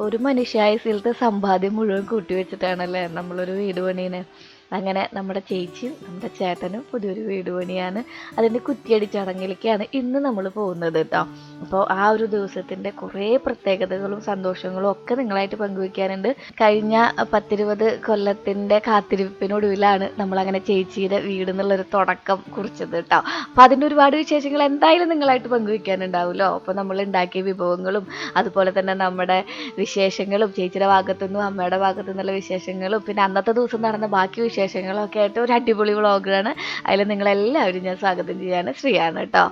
ഒരു മനുഷ്യായുസ്സിലത്തെ സമ്പാദ്യം മുഴുവൻ കൂട്ടി വെച്ചിട്ടാണല്ലേ നമ്മളൊരു വീട് പണിയുന്നത്. അങ്ങനെ നമ്മുടെ ചേച്ചിയും നമ്മുടെ ചേട്ടനും പുതിയൊരു വീട് പണിയാണ്. അതിൻ്റെ കുറ്റിയടി ചടങ്ങിലേക്കാണ് ഇന്ന് നമ്മൾ പോകുന്നത് കേട്ടോ. അപ്പോൾ ആ ഒരു ദിവസത്തിൻ്റെ കുറേ പ്രത്യേകതകളും സന്തോഷങ്ങളും ഒക്കെ നിങ്ങളായിട്ട് പങ്കുവയ്ക്കാനുണ്ട്. കഴിഞ്ഞ 10-20 കൊല്ലത്തിൻ്റെ കാത്തിരിപ്പിനൊടുവിലാണ് നമ്മളങ്ങനെ ചേച്ചിയുടെ വീട് എന്നുള്ളൊരു തുടക്കം കുറിച്ചത് കേട്ടോ. അപ്പോൾ അതിൻ്റെ ഒരുപാട് വിശേഷങ്ങൾ എന്തായാലും നിങ്ങളായിട്ട് പങ്കുവയ്ക്കാനുണ്ടാവുമല്ലോ. അപ്പോൾ നമ്മൾ ഉണ്ടാക്കിയ വിഭവങ്ങളും അതുപോലെ തന്നെ നമ്മുടെ വിശേഷങ്ങളും ചേച്ചിയുടെ ഭാഗത്തുനിന്നും അമ്മയുടെ ഭാഗത്തു നിന്നുള്ള വിശേഷങ്ങളും പിന്നെ അന്നത്തെ ദിവസം നടന്ന ബാക്കി വിശേഷങ്ങളൊക്കെ ആയിട്ട് ഒരു അടിപൊളി വ്ളോഗാണ്. അതിൽ നിങ്ങളെല്ലാവരും ഞാൻ സ്വാഗതം ചെയ്യാണ് ശ്രീയാണ് കേട്ടോ.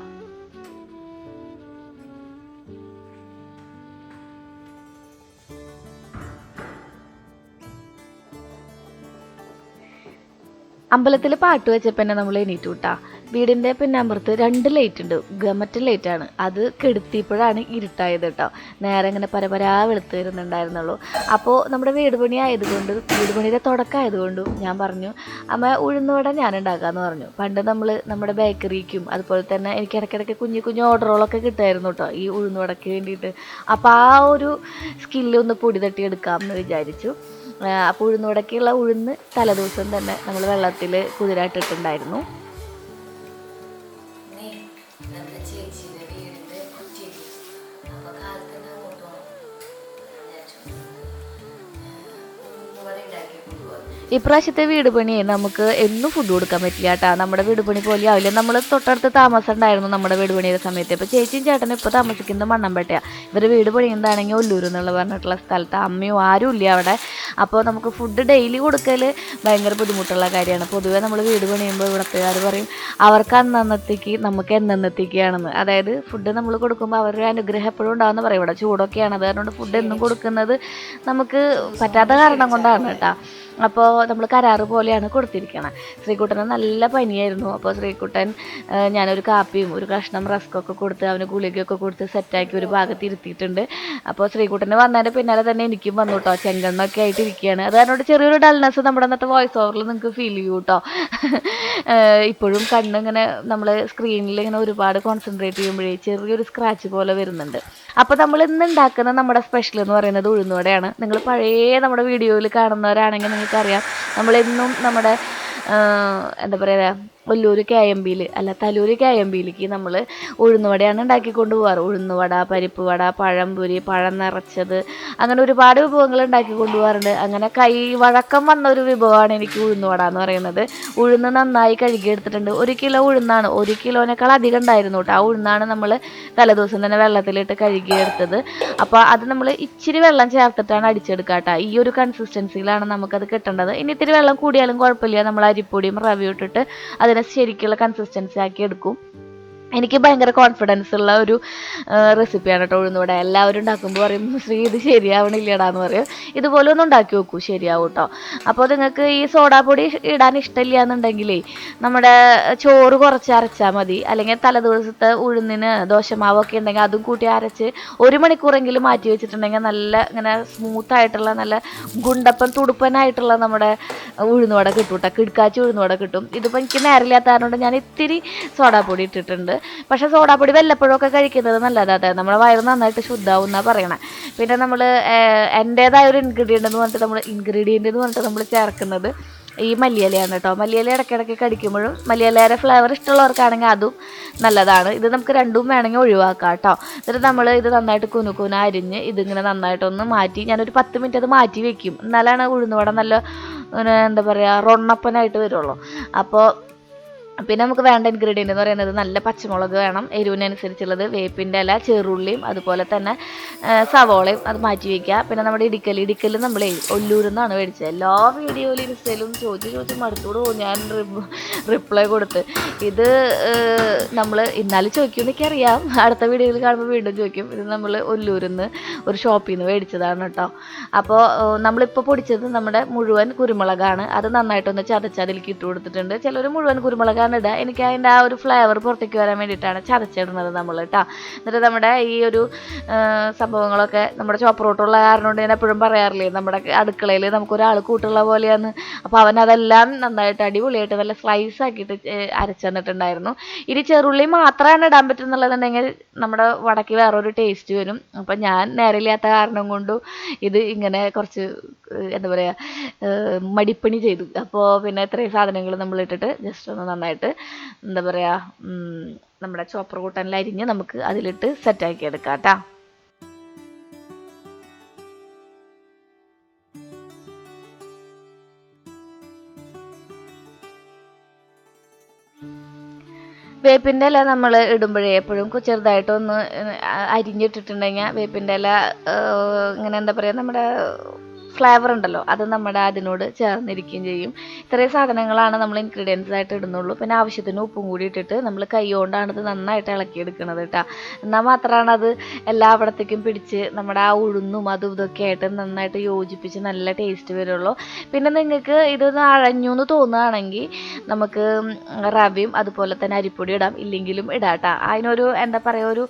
അമ്പലത്തിൽ പാട്ട് വെച്ചപ്പോൾ തന്നെ നമ്മൾ എണീറ്റു കേട്ടാ. വീടിൻ്റെ പിന്നമ്പുറത്ത് 2 ലൈറ്റ് ഉണ്ട്, ഗമറ്റ ലൈറ്റാണ്. അത് കെടുത്തിയപ്പോഴാണ് ഇരുട്ടായത് കേട്ടോ. നേരെ ഇങ്ങനെ പരപരാ വെളുത്ത് വരുന്നുണ്ടായിരുന്നുള്ളൂ. അപ്പോൾ നമ്മുടെ വീട് പണി ആയതുകൊണ്ട്, വീട് പണിയുടെ തുടക്കമായതുകൊണ്ടും ഞാൻ പറഞ്ഞു അമ്മ ഉഴുന്നുവട ഞാൻ ഉണ്ടാക്കാമെന്ന് പറഞ്ഞു. പണ്ട് നമ്മൾ നമ്മുടെ ബേക്കറിക്കും അതുപോലെ തന്നെ എനിക്ക് ഇടയ്ക്കിടയ്ക്ക് കുഞ്ഞു കുഞ്ഞു ഓർഡറുകളൊക്കെ കിട്ടുമായിരുന്നു കേട്ടോ ഈ ഉഴുന്നുവടയ്ക്ക് വേണ്ടിയിട്ട്. അപ്പോൾ ആ ഒരു സ്കില്ലൊന്ന് പൊടി തട്ടി എടുക്കാമെന്ന് വിചാരിച്ചു. അപ്പോൾ ഉഴുന്നുവടയ്ക്കുള്ള ഉഴുന്ന് തലേദിവസം തന്നെ നമ്മൾ വെള്ളത്തിൽ കുതിരായിട്ടിട്ടുണ്ടായിരുന്നു. ഇപ്രാവശ്യത്തെ വീട് പണിയെ നമുക്ക് എന്നും ഫുഡ് കൊടുക്കാൻ പറ്റില്ല കേട്ടോ. നമ്മുടെ വീട് പണി പോലെ ആവില്ല. നമ്മൾ തൊട്ടടുത്ത് താമസം ഉണ്ടായിരുന്നു നമ്മുടെ വീട് പണിയുടെ സമയത്ത്. ഇപ്പോൾ ചേച്ചിയും ചേട്ടനും ഇപ്പോൾ താമസിക്കുന്നത് മണ്ണമ്പേട്ടയാണ്. ഇവർ വീട് പണിയുന്നതാണെങ്കിൽ ഒല്ലൂർ എന്നുള്ള പറഞ്ഞിട്ടുള്ള സ്ഥലത്ത്. അമ്മയും ആരും ഇല്ല അവിടെ. അപ്പോൾ നമുക്ക് ഫുഡ് ഡെയിലി കൊടുക്കൽ ഭയങ്കര ബുദ്ധിമുട്ടുള്ള കാര്യമാണ്. പൊതുവേ നമ്മൾ വീട് പണിയുമ്പോൾ ഇവിടുത്തുകാർ പറയും അവർക്ക് അന്നന്നത്തേക്ക് നമുക്ക് എന്നത്തേക്കാണെന്ന്. അതായത് ഫുഡ് നമ്മൾ കൊടുക്കുമ്പോൾ അവരുടെ അനുഗ്രഹം എപ്പോഴും ഉണ്ടാകുമെന്ന് പറയും. ഇവിടെ ചൂടൊക്കെയാണ്, അതുകൊണ്ട് ഫുഡ് എന്നും കൊടുക്കുന്നത് നമുക്ക് പറ്റാത്ത കാരണം കൊണ്ടാണ് കേട്ടോ. അപ്പോൾ നമ്മൾ കരാറ് പോലെയാണ് കൊടുത്തിരിക്കണം. ശ്രീകുട്ടന് നല്ല പനിയായിരുന്നു. അപ്പോൾ ശ്രീകുട്ടൻ ഞാനൊരു കാപ്പിയും ഒരു കഷ്ണം റസ്കൊക്കെ കൊടുത്ത് അവന് ഗുളികയൊക്കെ കൊടുത്ത് സെറ്റാക്കി ഒരു ഭാഗത്ത് ഇരുത്തിയിട്ടുണ്ട്. അപ്പോൾ ശ്രീകുട്ടന് വന്നതിൻ്റെ പിന്നാലെ തന്നെ എനിക്കും വന്നു കേട്ടോ. ചെങ്കണ്ണൊക്കെ ആയിട്ട് ഇരിക്കുകയാണ്. അത് കാരണം ചെറിയൊരു ഡൾനെസ് നമ്മുടെ അന്നത്തെ വോയിസ് ഓവറിൽ നിങ്ങൾക്ക് ഫീൽ ചെയ്യൂ കേട്ടോ. ഇപ്പോഴും കണ്ണിങ്ങനെ നമ്മൾ സ്ക്രീനിൽ ഇങ്ങനെ ഒരുപാട് കോൺസെൻട്രേറ്റ് ചെയ്യുമ്പോഴേ ചെറിയൊരു സ്ക്രാച്ച് പോലെ വരുന്നുണ്ട്. അപ്പോൾ നമ്മൾ ഇന്ന് ഉണ്ടാക്കുന്ന നമ്മുടെ സ്പെഷ്യൽ എന്ന് പറയുന്നത് ഉഴുന്നുവടയാണ്. നിങ്ങൾ പഴയ നമ്മുടെ വീഡിയോയിൽ കാണുന്നവരാണെങ്കിൽ നിങ്ങൾക്കറിയാം നമ്മളെന്നും നമ്മുടെ എന്താ പറയുക ഒല്ലൂർ KMBയിൽ അല്ല തലൂർ KMBയിലേക്ക് നമ്മൾ ഉഴുന്നുവടയാണ് ഉണ്ടാക്കിക്കൊണ്ട് പോകാറ്. ഉഴുന്നുവട, പരിപ്പ് വട, പഴംപൊരി, പഴം നിറച്ചത്, അങ്ങനെ ഒരുപാട് വിഭവങ്ങൾ ഉണ്ടാക്കിക്കൊണ്ട് പോകാറുണ്ട്. അങ്ങനെ വഴക്കം വന്ന ഒരു വിഭവമാണ് എനിക്ക് ഉഴുന്നുവട എന്ന് പറയുന്നത്. ഉഴുന്ന് നന്നായി കഴുകിയെടുത്തിട്ടുണ്ട്. 1 കിലോ ഉഴുന്നാണ്, 1 കിലോനേക്കാൾ അധികം ഉണ്ടായിരുന്നു കേട്ടോ. ആ ഉഴുന്നാണ് നമ്മൾ തലേദിവസം തന്നെ വെള്ളത്തിലിട്ട് കഴുകിയെടുത്തത്. അപ്പോൾ അത് നമ്മൾ ഇച്ചിരി വെള്ളം ചേർത്തിട്ടാണ് അടിച്ചെടുക്കുക കേട്ടോ. ഈ ഒരു കൺസിസ്റ്റൻസിയിലാണ് നമുക്കത് കിട്ടേണ്ടത്. ഇനി ഇത്തിരി വെള്ളം കൂടിയാലും കുഴപ്പമില്ല. നമ്മൾ അരിപ്പൊടിയും റവയും ഇട്ടിട്ട് അതിനെ ശരിക്കുള്ള കൺസിസ്റ്റൻസി ആക്കി എടുക്കും. എനിക്ക് ഭയങ്കര കോൺഫിഡൻസ് ഉള്ള ഒരു റെസിപ്പിയാണ് കേട്ടോ ഉഴുന്നുവട. എല്ലാവരും ഉണ്ടാക്കുമ്പോൾ പറയും ശ്രീ ഇത് ശരിയാവണില്ലടാന്ന് പറയും. ഇതുപോലെ ഒന്ന് ഉണ്ടാക്കി നോക്കൂ, ശരിയാവും കേട്ടോ. അപ്പോൾ നിങ്ങൾക്ക് ഈ സോഡാപ്പൊടി ഇടാൻ ഇഷ്ടമില്ല എന്നുണ്ടെങ്കിലേ നമ്മുടെ ചോറ് കുറച്ച് അരച്ചാൽ മതി. അല്ലെങ്കിൽ തലേദിവസത്തെ ഉഴുന്നിന് ദോശമാവൊക്കെ ഉണ്ടെങ്കിൽ അതും കൂട്ടി അരച്ച് 1 മണിക്കൂറെങ്കിലും മാറ്റി വെച്ചിട്ടുണ്ടെങ്കിൽ നല്ല ഇങ്ങനെ സ്മൂത്തായിട്ടുള്ള നല്ല ഗുണ്ടപ്പൻ തുടുപ്പനായിട്ടുള്ള നമ്മുടെ ഉഴുന്നുവട കിട്ടും കേട്ടോ. കിടക്കാച്ചി ഉഴുന്നുവട കിട്ടും. ഇതിപ്പോൾ എനിക്ക് നേരില്ലാത്ത കാരണം ഞാൻ ഇത്തിരി സോഡാപ്പൊടി ഇട്ടിട്ടുണ്ട്. പക്ഷെ സോഡാപ്പൊടി വല്ലപ്പോഴൊക്കെ കഴിക്കുന്നത് നല്ലതാണ്. നമ്മുടെ വയറ് നന്നായിട്ട് ശുദ്ധാവും എന്നാണ് പറയണേ. പിന്നെ നമ്മൾ എൻ്റേതായ ഒരു ഇൻഗ്രീഡിയൻ്റ് എന്ന് പറഞ്ഞിട്ട് നമ്മൾ ചേർക്കുന്നത് ഈ മല്ലിയിലയാണ് കേട്ടോ. മല്ലിയില ഇടയ്ക്കിടയ്ക്ക് കടിക്കുമ്പോഴും മല്ലിയിലയുടെ ഫ്ലേവർ ഇഷ്ടമുള്ളവർക്കാണെങ്കിൽ അതും നല്ലതാണ്. ഇത് നമുക്ക് രണ്ടും വേണമെങ്കിൽ ഒഴിവാക്കാം കേട്ടോ. എന്നിട്ട് നമ്മൾ ഇത് നന്നായിട്ട് കുനുകുന അരിഞ്ഞ് ഇതിങ്ങനെ നന്നായിട്ടൊന്ന് മാറ്റി ഞാനൊരു 10 മിനിറ്റ് അത് മാറ്റി വെക്കും. എന്നാലാണ് ഉഴുന്നുവട നല്ല എന്താ പറയുക റൊണ്ണപ്പനായിട്ട് വരുള്ളൂ. അപ്പോൾ പിന്നെ നമുക്ക് വേണ്ട ഇൻഗ്രീഡിയൻ്റ് എന്ന് പറയുന്നത് നല്ല പച്ചമുളക് വേണം, എരിവിനനുസരിച്ചുള്ളത്, വേപ്പിൻ്റെ ഇല, ചെറുള്ളിയും അതുപോലെ തന്നെ സവോളയും അത് മാറ്റി വയ്ക്കുക. പിന്നെ നമ്മുടെ ഇടിക്കൽ നമ്മൾ ഒല്ലൂരിൽ നിന്നാണ് മേടിച്ചത്. എല്ലാ വീഡിയോയിലും ഇൻസ്റ്റയിലും ചോദിച്ച് മടുത്തോട് ഞാൻ റിപ്ലൈ കൊടുത്ത്. ഇത് നമ്മൾ ഇന്നാലും ചോദിക്കുമെന്നൊക്കെ അറിയാം. അടുത്ത വീഡിയോയിൽ കാണുമ്പോൾ വീണ്ടും ചോദിക്കും. ഇത് നമ്മൾ ഒല്ലൂരിൽ നിന്ന് ഒരു ഷോപ്പിൽ നിന്ന് മേടിച്ചതാണ് കേട്ടോ. അപ്പോൾ നമ്മളിപ്പോൾ പൊടിച്ചത് നമ്മുടെ മുഴുവൻ കുരുമുളകാണ്. അത് നന്നായിട്ടൊന്ന് ചതച്ച് അതിലേക്ക് ഇട്ട് കൊടുത്തിട്ടുണ്ട്. ചിലർ മുഴുവൻ കുരുമുളകാണ് ചതച്ചിട്ടാണ് ഇടുക. എനിക്ക് അതിൻ്റെ ആ ഒരു ഫ്ലേവർ പുറത്തേക്ക് വരാൻ വേണ്ടിയിട്ടാണ് ചതച്ചിടുന്നത് നമ്മൾ കേട്ടോ. എന്നിട്ട് നമ്മുടെ ഈ ഒരു സംഭവങ്ങളൊക്കെ നമ്മുടെ ചോപ്പറോട്ടുള്ള കാരണം കൊണ്ട് ഞാൻ എപ്പോഴും പറയാറില്ലേ, നമ്മുടെ അടുക്കളയിൽ നമുക്കൊരാൾ കൂട്ടുള്ള പോലെയാണ്. അപ്പോൾ അവൻ അതെല്ലാം നന്നായിട്ട് അടിപൊളിയായിട്ട് നല്ല സ്ലൈസ് ആക്കിയിട്ട് അരച്ചു തന്നിട്ടുണ്ടായിരുന്നു. ഇനി ചെറുള്ളി മാത്രമാണ് ഇടാൻ പറ്റുന്നുള്ളതെന്നുണ്ടെങ്കിൽ നമ്മുടെ വടക്ക് വേറൊരു ടേസ്റ്റ് വരും. അപ്പം ഞാൻ നേരില്ലാത്ത കാരണം കൊണ്ടും ഇത് ഇങ്ങനെ കുറച്ച് എന്താ പറയുക മടിപ്പണി ചെയ്തു. അപ്പോൾ പിന്നെ ഇത്രയും സാധനങ്ങൾ നമ്മൾ ഇട്ടിട്ട് ജസ്റ്റ് ഒന്ന് നന്നായിട്ട് എന്താ പറയുക നമ്മുടെ ചോപ്പർ കൂട്ടാനിൽ അരിഞ്ഞ് നമുക്ക് അതിലിട്ട് സെറ്റാക്കി എടുക്കാം കേട്ടോ. വേപ്പിൻ്റെ ഇല നമ്മൾ ഇടുമ്പോഴേ എപ്പോഴും ചെറുതായിട്ടൊന്ന് അരിഞ്ഞിട്ടിട്ടുണ്ടെങ്കിൽ വേപ്പിൻ്റെ ഇല ഇങ്ങനെ എന്താ പറയുക നമ്മുടെ ഫ്ലേവർ ഉണ്ടല്ലോ അത് നമ്മുടെ അതിനോട് ചേർന്നിരിക്കുകയും ചെയ്യും. ഇത്രയും സാധനങ്ങളാണ് നമ്മൾ ഇൻഗ്രീഡിയൻസ് ആയിട്ട് ഇടുന്നുള്ളൂ. പിന്നെ ആവശ്യത്തിന് ഉപ്പും കൂടി ഇട്ടിട്ട് നമ്മൾ കൈ കൊണ്ടാണ് ഇത് നന്നായിട്ട് ഇളക്കിയെടുക്കുന്നത് കേട്ടോ. എന്നാൽ മാത്രമാണ് അത് എല്ലായിടത്തേക്കും പിടിച്ച് നമ്മുടെ ആ ഉഴുന്നും അതും ഇതൊക്കെ ആയിട്ട് നന്നായിട്ട് യോജിപ്പിച്ച് നല്ല ടേസ്റ്റ് വരുള്ളൂ. പിന്നെ നിങ്ങൾക്ക് ഇതൊന്ന് അഴഞ്ഞു എന്ന് തോന്നുകയാണെങ്കിൽ നമുക്ക് റവയും അതുപോലെ തന്നെ അരിപ്പൊടി ഇടാം, ഇല്ലെങ്കിലും ഇടാം കേട്ടോ. അതിനൊരു എന്താ പറയുക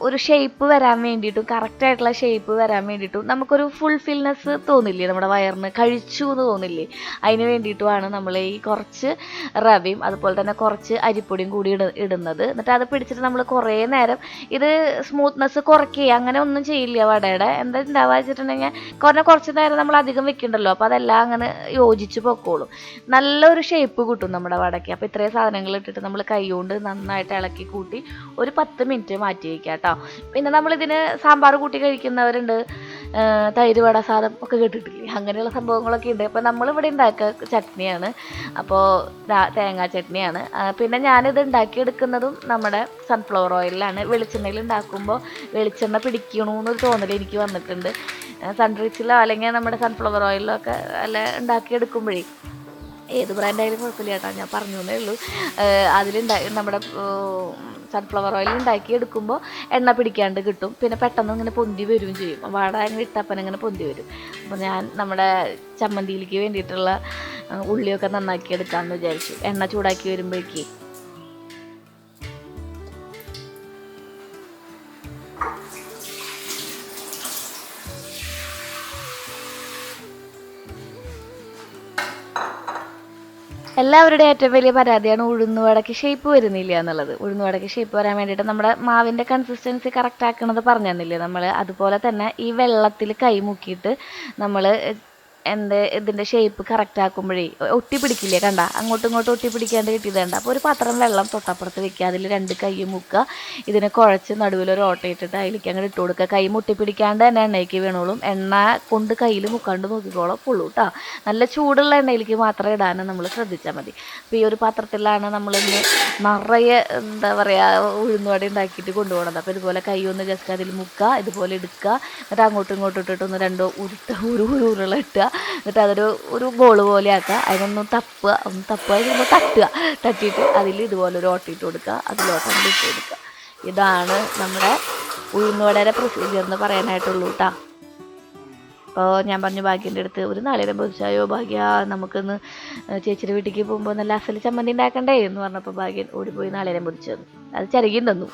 ഒരു ഷേപ്പ് വരാൻ വേണ്ടിയിട്ടും കറക്റ്റായിട്ടുള്ള ഷേപ്പ് വരാൻ വേണ്ടിയിട്ടും നമുക്കൊരു ഫുൾഫിൽനെസ് തോന്നില്ലേ, നമ്മുടെ വയറിന് കഴിച്ചു എന്ന് തോന്നില്ലേ, അതിന് വേണ്ടിയിട്ടുമാണ് നമ്മൾ ഈ കുറച്ച് റവയും അതുപോലെ തന്നെ കുറച്ച് അരിപ്പൊടിയും കൂടി ഇടുന്നത്. എന്നിട്ട് അത് പിടിച്ചിട്ട് നമ്മൾ കുറേ നേരം ഇത് സ്മൂത്ത്നെസ് കുറയ്ക്കുക അങ്ങനെ ഒന്നും ചെയ്യില്ല വടയുടെ. എന്താ ഉണ്ടാവുക വെച്ചിട്ടുണ്ടെങ്കിൽ കുറച്ച് നേരം നമ്മൾ അധികം വെക്കണ്ടല്ലോ, അപ്പോൾ അതെല്ലാം അങ്ങനെ യോജിച്ച് പൊക്കോളും, നല്ലൊരു ഷേപ്പ് കിട്ടും നമ്മുടെ വടയ്ക്ക്. അപ്പോൾ ഇത്രയും സാധനങ്ങൾ ഇട്ടിട്ട് നമ്മൾ കൈ കൊണ്ട് നന്നായിട്ട് ഇളക്കി കൂട്ടി ഒരു 10 മിനിറ്റ് മാറ്റി വയ്ക്കുക കേട്ടോ. പിന്നെ നമ്മളിതിന് സാമ്പാർ കൂട്ടി കഴിക്കുന്നവരുണ്ട്, തൈര് വട സാധനം ഒക്കെ കേട്ടിട്ടില്ലേ, അങ്ങനെയുള്ള സംഭവങ്ങളൊക്കെ ഉണ്ട്. അപ്പോൾ നമ്മളിവിടെ ഉണ്ടാക്കുക ചട്നിയാണ്, അപ്പോൾ തേങ്ങാ ചട്നിയാണ്. പിന്നെ ഞാനിത് ഉണ്ടാക്കിയെടുക്കുന്നതും നമ്മുടെ സൺഫ്ലവർ ഓയിലാണ്. വെളിച്ചെണ്ണയിൽ ഉണ്ടാക്കുമ്പോൾ വെളിച്ചെണ്ണ പിടിക്കണമെന്നൊരു തോന്നൽ എനിക്ക് വന്നിട്ടുണ്ട്. സൺറിച്ചിലോ അല്ലെങ്കിൽ നമ്മുടെ സൺഫ്ലവർ ഓയിലോ ഒക്കെ അല്ല ഉണ്ടാക്കിയെടുക്കുമ്പോഴേ ഏത് ബ്രാൻഡായാലും കുഴപ്പമില്ല കേട്ടോ, ഞാൻ പറഞ്ഞു എന്നേ ഉള്ളൂ. നമ്മുടെ സൺഫ്ലവർ ഓയിൽ ഉണ്ടാക്കി എടുക്കുമ്പോൾ എണ്ണ പിടിക്കാണ്ട് കിട്ടും. പിന്നെ പെട്ടെന്ന് ഇങ്ങനെ പൊന്തി വരികയും ചെയ്യും, വട അങ്ങനെ ഇട്ടപ്പൻ ഇങ്ങനെ പൊന്തി വരും. അപ്പോൾ ഞാൻ നമ്മുടെ ചമ്മന്തിയിലേക്ക് വേണ്ടിയിട്ടുള്ള ഉള്ളിയൊക്കെ നന്നാക്കി എടുക്കാമെന്ന് വിചാരിച്ചു, എണ്ണ ചൂടാക്കി വരുമ്പോഴേക്ക്. എല്ലാവരുടെയും ഏറ്റവും വലിയ പരാതിയാണ് ഉഴുന്നുവടയ്ക്ക് ഷേപ്പ് വരുന്നില്ല എന്നുള്ളത്. ഉഴുന്നുവടയ്ക്ക് ഷേപ്പ് വരാൻ വേണ്ടിയിട്ട് നമ്മുടെ മാവിൻ്റെ കൺസിസ്റ്റൻസി കറക്റ്റ് ആക്കണത് പറഞ്ഞു തന്നില്ലേ നമ്മൾ, അതുപോലെ തന്നെ ഈ വെള്ളത്തിൽ കൈ മുക്കിയിട്ട് നമ്മൾ ഇതിൻ്റെ ഷേപ്പ് കറക്റ്റ് ആക്കുമ്പോഴേ ഒട്ടി പിടിക്കില്ലേ, കണ്ട അങ്ങോട്ടും ഇങ്ങോട്ടും ഒട്ടി പിടിക്കാണ്ട് കിട്ടിയതുണ്ട്. അപ്പോൾ ഒരു പാത്രം വെള്ളം തൊട്ടപ്പുറത്ത് വെക്കുക, അതിൽ 2 കൈ മുക്കുക, ഇതിനെ കുഴച്ച് നടുവിലൊരു ഓട്ട ഇട്ടിട്ട് അതിലേക്ക് അങ്ങോട്ട് ഇട്ട് കൊടുക്കുക. കൈ മുട്ടി പിടിക്കാണ്ട് തന്നെ എണ്ണയ്ക്ക് വീണോളും, എണ്ണ കൊണ്ട് കയ്യിൽ മുക്കാണ്ട് നോക്കിക്കോളാം പൊള്ളൂ കേട്ടോ. നല്ല ചൂടുള്ള എണ്ണയിലേക്ക് മാത്രം ഇടാനും നമ്മൾ ശ്രദ്ധിച്ചാൽ മതി. അപ്പോൾ ഈ ഒരു പാത്രത്തിലാണ് നമ്മളിന്ന് നിറയെ എന്താ പറയുക ഉഴുന്നുവട ഉണ്ടാക്കിയിട്ട് കൊണ്ടുപോകണത്. അപ്പോൾ ഇതുപോലെ കൈ ഒന്ന് ജസ്റ്റ് അതിൽ മുക്കുക, ഇതുപോലെ എടുക്കുക, എന്നിട്ട് അങ്ങോട്ടും ഇങ്ങോട്ടും ഇട്ടിട്ട് ഒന്ന് 2 ഉരുള ഇട്ടുക, എന്നിട്ട് അതൊരു ബോൾ പോലെ ആക്കുക. അതിനൊന്ന് തപ്പുക കഴിയുമ്പോൾ തട്ടിയിട്ട് അതിൽ ഇതുപോലെ ഒരു ഓട്ടിട്ട് കൊടുക്കുക, അതിലോട്ടം ഇട്ട് കൊടുക്കുക. ഇതാണ് നമ്മുടെ ഉഴുന്നുവടയുടെ പ്രൊസീജിയർ എന്ന് പറയാനായിട്ടുള്ളൂ കേട്ടോ. അപ്പോൾ ഞാൻ പറഞ്ഞു ഭാഗ്യൻ്റെ അടുത്ത് ഒരു നാളികേരം പൊതിച്ചായോ ഭാഗ്യ, നമുക്കൊന്ന് ചേച്ചിയുടെ വീട്ടിലേക്ക് പോകുമ്പോൾ നല്ല അസൽ ചമ്മന്തി ഉണ്ടാക്കണ്ടേ എന്ന് പറഞ്ഞപ്പോൾ ഭാഗ്യൻ ഓടിപ്പോയി നാളികേരം പൊതിച്ചു തന്നു, അത് ചരുകിയും തന്നു.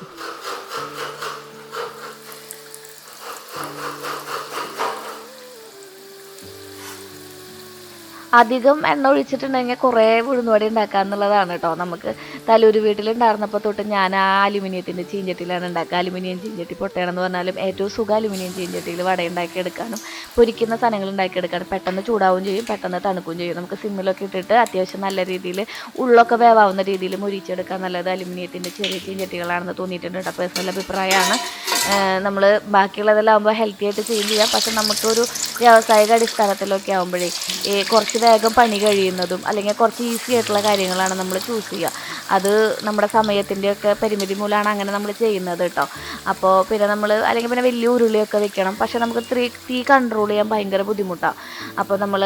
അധികം എണ്ണ ഒഴിച്ചിട്ടുണ്ടെങ്കിൽ കുറേ ഉഴുന്നുവട ഉണ്ടാക്കുക എന്നുള്ളതാണ് കേട്ടോ. നമുക്ക് തലൂര് വീട്ടിലുണ്ടായിരുന്നപ്പോൾ തൊട്ട് ഞാൻ ആ അലുമിനിയത്തിൻ്റെ ചീഞ്ചട്ടിയിലാണ് ഉണ്ടാക്കുക. അലുമിനിയം ചീഞ്ചട്ടി പൊട്ടയാണെന്ന് പറഞ്ഞാലും ഏറ്റവും സുഖം അലുമിനിയം ചീഞ്ചട്ടിയിൽ വട ഉണ്ടാക്കിയെടുക്കാനും പൊരിക്കുന്ന സാധനങ്ങൾ ഉണ്ടാക്കിയെടുക്കാനും പെട്ടെന്ന് ചൂടാവുകയും ചെയ്യും, പെട്ടെന്ന് തണുക്കുകയും ചെയ്യും. നമുക്ക് സിമ്മിലൊക്കെ ഇട്ടിട്ട് അത്യാവശ്യം നല്ല രീതിയിൽ ഉള്ളൊക്കെ വേവാവുന്ന രീതിയിൽ മുരിച്ചെടുക്കാൻ നല്ലത് അലുമിനിയത്തിൻ്റെ ചെറിയ ചീഞ്ചട്ടികളാണെന്ന് തോന്നിയിട്ടുണ്ട് കേട്ടോ. പേഴ്സണൽ അഭിപ്രായമാണ്. നമ്മൾ ബാക്കിയുള്ളതെല്ലാമാകുമ്പോൾ ഹെൽത്തി ആയിട്ട് ചെയ്യാം, പക്ഷെ നമുക്കൊരു വ്യാവസായിക അടിസ്ഥാനത്തിലൊക്കെ ആകുമ്പോഴേ കുറച്ച് വേഗം പണി കഴിയുന്നതും അല്ലെങ്കിൽ കുറച്ച് ഈസി ആയിട്ടുള്ള കാര്യങ്ങളാണ് നമ്മൾ ചൂസ് ചെയ്യുക. അത് നമ്മുടെ സമയത്തിൻ്റെയൊക്കെ പരിമിതി മൂലമാണ് അങ്ങനെ നമ്മൾ ചെയ്യുന്നത് കേട്ടോ. അപ്പോൾ പിന്നെ നമ്മൾ അല്ലെങ്കിൽ പിന്നെ വലിയ ഉരുളിയൊക്കെ വെക്കണം, പക്ഷെ നമുക്ക് തീ കൺട്രോൾ ചെയ്യാൻ ഭയങ്കര ബുദ്ധിമുട്ടാണ്. അപ്പോൾ നമ്മൾ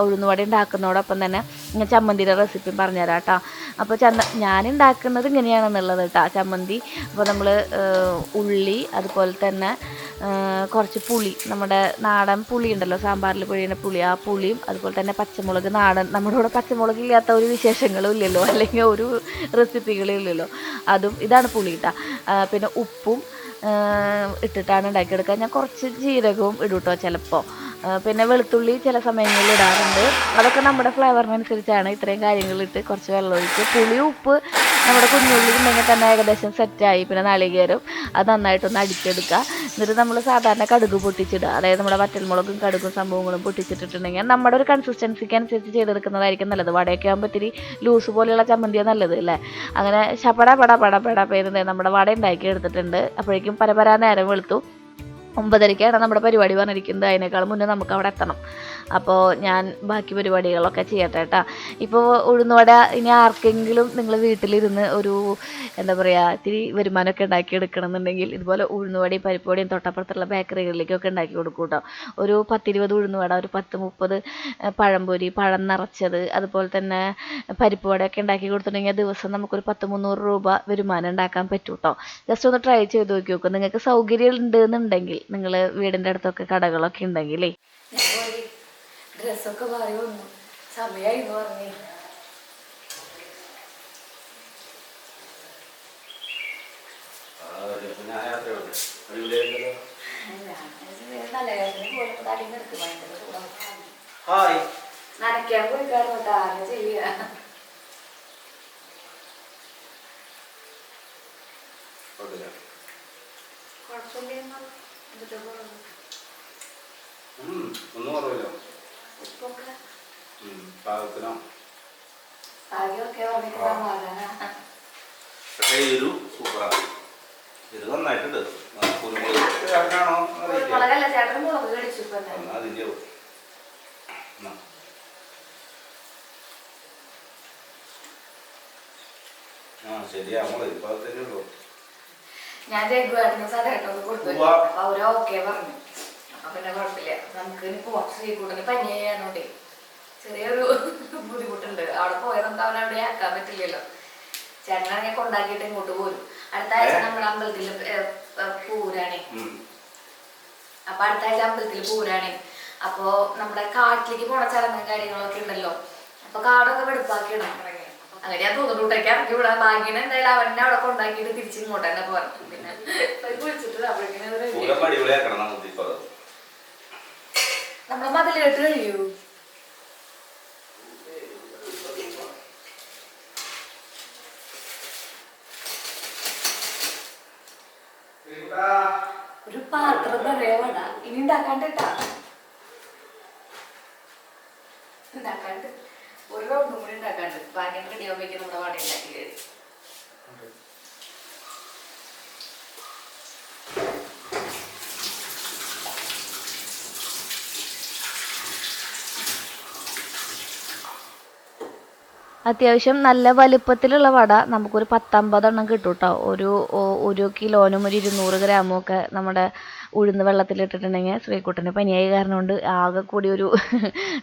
ഉഴുന്നുവട ഉണ്ടാക്കുന്നതോടൊപ്പം തന്നെ ചമ്മന്തിയുടെ റെസിപ്പി പറഞ്ഞുതരാം കേട്ടോ. അപ്പോൾ ഞാൻ ഉണ്ടാക്കുന്നത് ഇങ്ങനെയാണെന്നുള്ളത് കേട്ടോ ചമ്മന്തി. അപ്പോൾ നമ്മൾ ഉള്ളി, അതുപോലെ തന്നെ കുറച്ച് പുളി, നമ്മുടെ നാടൻ പുളി ഉണ്ടല്ലോ, സാമ്പാറിൽ പിഴിയുന്ന പുളി, ആ പുളിയും അതുപോലെ തന്നെ പച്ചമുളക്, നാടൻ, നമ്മുടെ ഇവിടെ പച്ചമുളക് ഇല്ലാത്ത ഒരു വിശേഷങ്ങളും ഇല്ലല്ലോ, അല്ലെങ്കിൽ ഒരു റെസിപ്പികളും ഇല്ലല്ലോ, അതും ഇതാണ് പുളി കേട്ടോ. പിന്നെ ഉപ്പും ഇട്ടിട്ടാണ് ഉണ്ടാക്കിയെടുക്കുക. ഞാൻ കുറച്ച് ജീരകവും ഇടും കേട്ടോ ചിലപ്പോൾ. പിന്നെ വെളുത്തുള്ളി ചില സമയങ്ങളിൽ ഇടാറുണ്ട്. അതൊക്കെ നമ്മുടെ ഫ്ലേവറിനനുസരിച്ചാണ്. ഇത്രയും കാര്യങ്ങളിട്ട് കുറച്ച് വെള്ളം ഒഴിച്ച്, പുളി, ഉപ്പ്, നമ്മുടെ കുഞ്ഞുള്ളി ഉണ്ടെങ്കിൽ തന്നെ ഏകദേശം സെറ്റായി. പിന്നെ നാളികേരം അത് നന്നായിട്ടൊന്ന് അടിച്ചെടുക്കുക. എന്നിട്ട് നമ്മൾ സാധാരണ കടുക് പൊട്ടിച്ചിടുക, അതായത് നമ്മുടെ വറ്റൽമുളകും കടുകും സംഭവങ്ങളും പൊട്ടിച്ചിട്ടിട്ടുണ്ടെങ്കിൽ നമ്മുടെ ഒരു കൺസിസ്റ്റൻസിക്ക് അനുസരിച്ച് ചെയ്തെടുക്കുന്നതായിരിക്കും നല്ലത്. വടയൊക്കെ ആകുമ്പോൾ ഇത്തിരി ലൂസ് പോലെയുള്ള ചമ്മന്തിയാണ് നല്ലത് അല്ലേ. അങ്ങനെ പട പേരുന്നത് നമ്മുടെ വട ഉണ്ടാക്കി എടുത്തിട്ടുണ്ട്. അപ്പോഴേക്കും പരപരാ നേരം വെളുത്തു. 9:30ക്കാണ് നമ്മുടെ പരിപാടി പറഞ്ഞിരിക്കുന്നത്. അതിനേക്കാൾ മുന്നേ നമുക്ക് അവിടെ എത്തണം. അപ്പോൾ ഞാൻ ബാക്കി പരിപാടികളൊക്കെ ചെയ്യട്ടെ കേട്ടോ. ഇപ്പോൾ ഉഴുന്നുവട ഇനി ആർക്കെങ്കിലും നിങ്ങൾ വീട്ടിലിരുന്ന് ഒരു എന്താ പറയുക ഇത്തിരി വരുമാനമൊക്കെ ഉണ്ടാക്കിയെടുക്കണം എന്നുണ്ടെങ്കിൽ ഇതുപോലെ ഉഴുന്നുവടയും പരിപ്പുവടയും തൊട്ടപ്പുറത്തുള്ള ബേക്കറികളിലേക്കൊക്കെ ഉണ്ടാക്കി കൊടുക്കും കേട്ടോ. ഒരു 10-20 ഉഴുന്നുവട, ഒരു 10-30 പഴംപൊരി, പഴം നിറച്ചത്, അതുപോലെ തന്നെ പരിപ്പ് വടയൊക്കെ ഉണ്ടാക്കി കൊടുത്തിട്ടുണ്ടെങ്കിൽ ദിവസം നമുക്കൊരു 100-300 രൂപ വരുമാനം ഉണ്ടാക്കാൻ പറ്റും കേട്ടോ. ജസ്റ്റ് ഒന്ന് ട്രൈ ചെയ്ത് നോക്കി നോക്കും. നിങ്ങൾക്ക് സൗകര്യം ഉണ്ടെന്നുണ്ടെങ്കിൽ, നിങ്ങൾ വീടിൻ്റെ അടുത്തൊക്കെ കടകളൊക്കെ ഉണ്ടെങ്കിലേ. ഡ്രസ്സൊക്കെ പറയുന്നു സമയമായി എന്ന് പറഞ്ഞേ. നനയ്ക്കാൻ പോയിക്കാണ് ആരും ചെയ്യ. ചേട്ടൻ മുളക് കടിച്ചു. ഞാൻ രഘുവാട്ടിന് സ്ഥലമായിട്ടൊന്ന് കൊടുത്തു. അപ്പൊ അവര് ഓക്കെ പറഞ്ഞു. അപ്പൊ പിന്നെ കുഴപ്പമില്ല. നമുക്ക് ഇനി പോവാം. ശ്രീകൂട്ടന് പനി ചെയ്യാനോണ്ടേ ചെറിയൊരു ബുദ്ധിമുട്ടുണ്ട്. അവിടെ പോയാൽ നമുക്ക് അവനവിടെ ആക്കാൻ പറ്റില്ലല്ലോ. ചേട്ടനാണെങ്കിൽ കൊണ്ടാക്കിയിട്ട് ഇങ്ങോട്ട് പോരും. അടുത്ത ആഴ്ച നമ്മുടെ അമ്പലത്തില് പൂരാണേ. അപ്പൊ അടുത്ത ആഴ്ച അമ്പലത്തിൽ പൂരാണേ. അപ്പൊ നമ്മുടെ കാട്ടിലേക്ക് പോണ ചടങ്ങും കാര്യങ്ങളൊക്കെ ഉണ്ടല്ലോ. അപ്പൊ കാടൊക്കെ വെടുപ്പാക്കിയിടാൻ തുടങ്ങി. അങ്ങനെ ഞാൻ തോന്നുന്നുട്ടേക്ക് ഇറക്കി വിടാൻ ഭാഗ്യന എന്തായാലും അവനെ അവിടെ കൊണ്ടാക്കിയിട്ട് തിരിച്ചിങ്ങോട്ട് തന്നെ പറഞ്ഞു. പിന്നെ വിളിച്ചിട്ട് നമ്മളെ മതിലേട്ട് കഴിയൂ. ഒരു പാത്രം നിറയെ വട ഇനി ഉണ്ടാക്കാണ്ടിട്ടാ. ഉണ്ടാക്കാണ്ട് ഒരു റൗണ്ടും കൂടി ഉണ്ടാക്കാണ്ട്. ഭാഗ്യം റെഡിയാകുമ്പോഴേക്കും നമ്മുടെ വട ഉണ്ടാക്കി കഴിയും. അത്യാവശ്യം നല്ല വലുപ്പത്തിലുള്ള വട നമുക്കൊരു 10-50 എണ്ണം കിട്ടും കേട്ടോ. ഒരു കിലോനും ഒരു 200 ഗ്രാമും ഒക്കെ നമ്മുടെ ഉഴുന്ന് വെള്ളത്തിലിട്ടിട്ടുണ്ടെങ്കിൽ ശ്രീകുട്ടന് പനിയായി കാരണം കൊണ്ട് ആകെ കൂടി ഒരു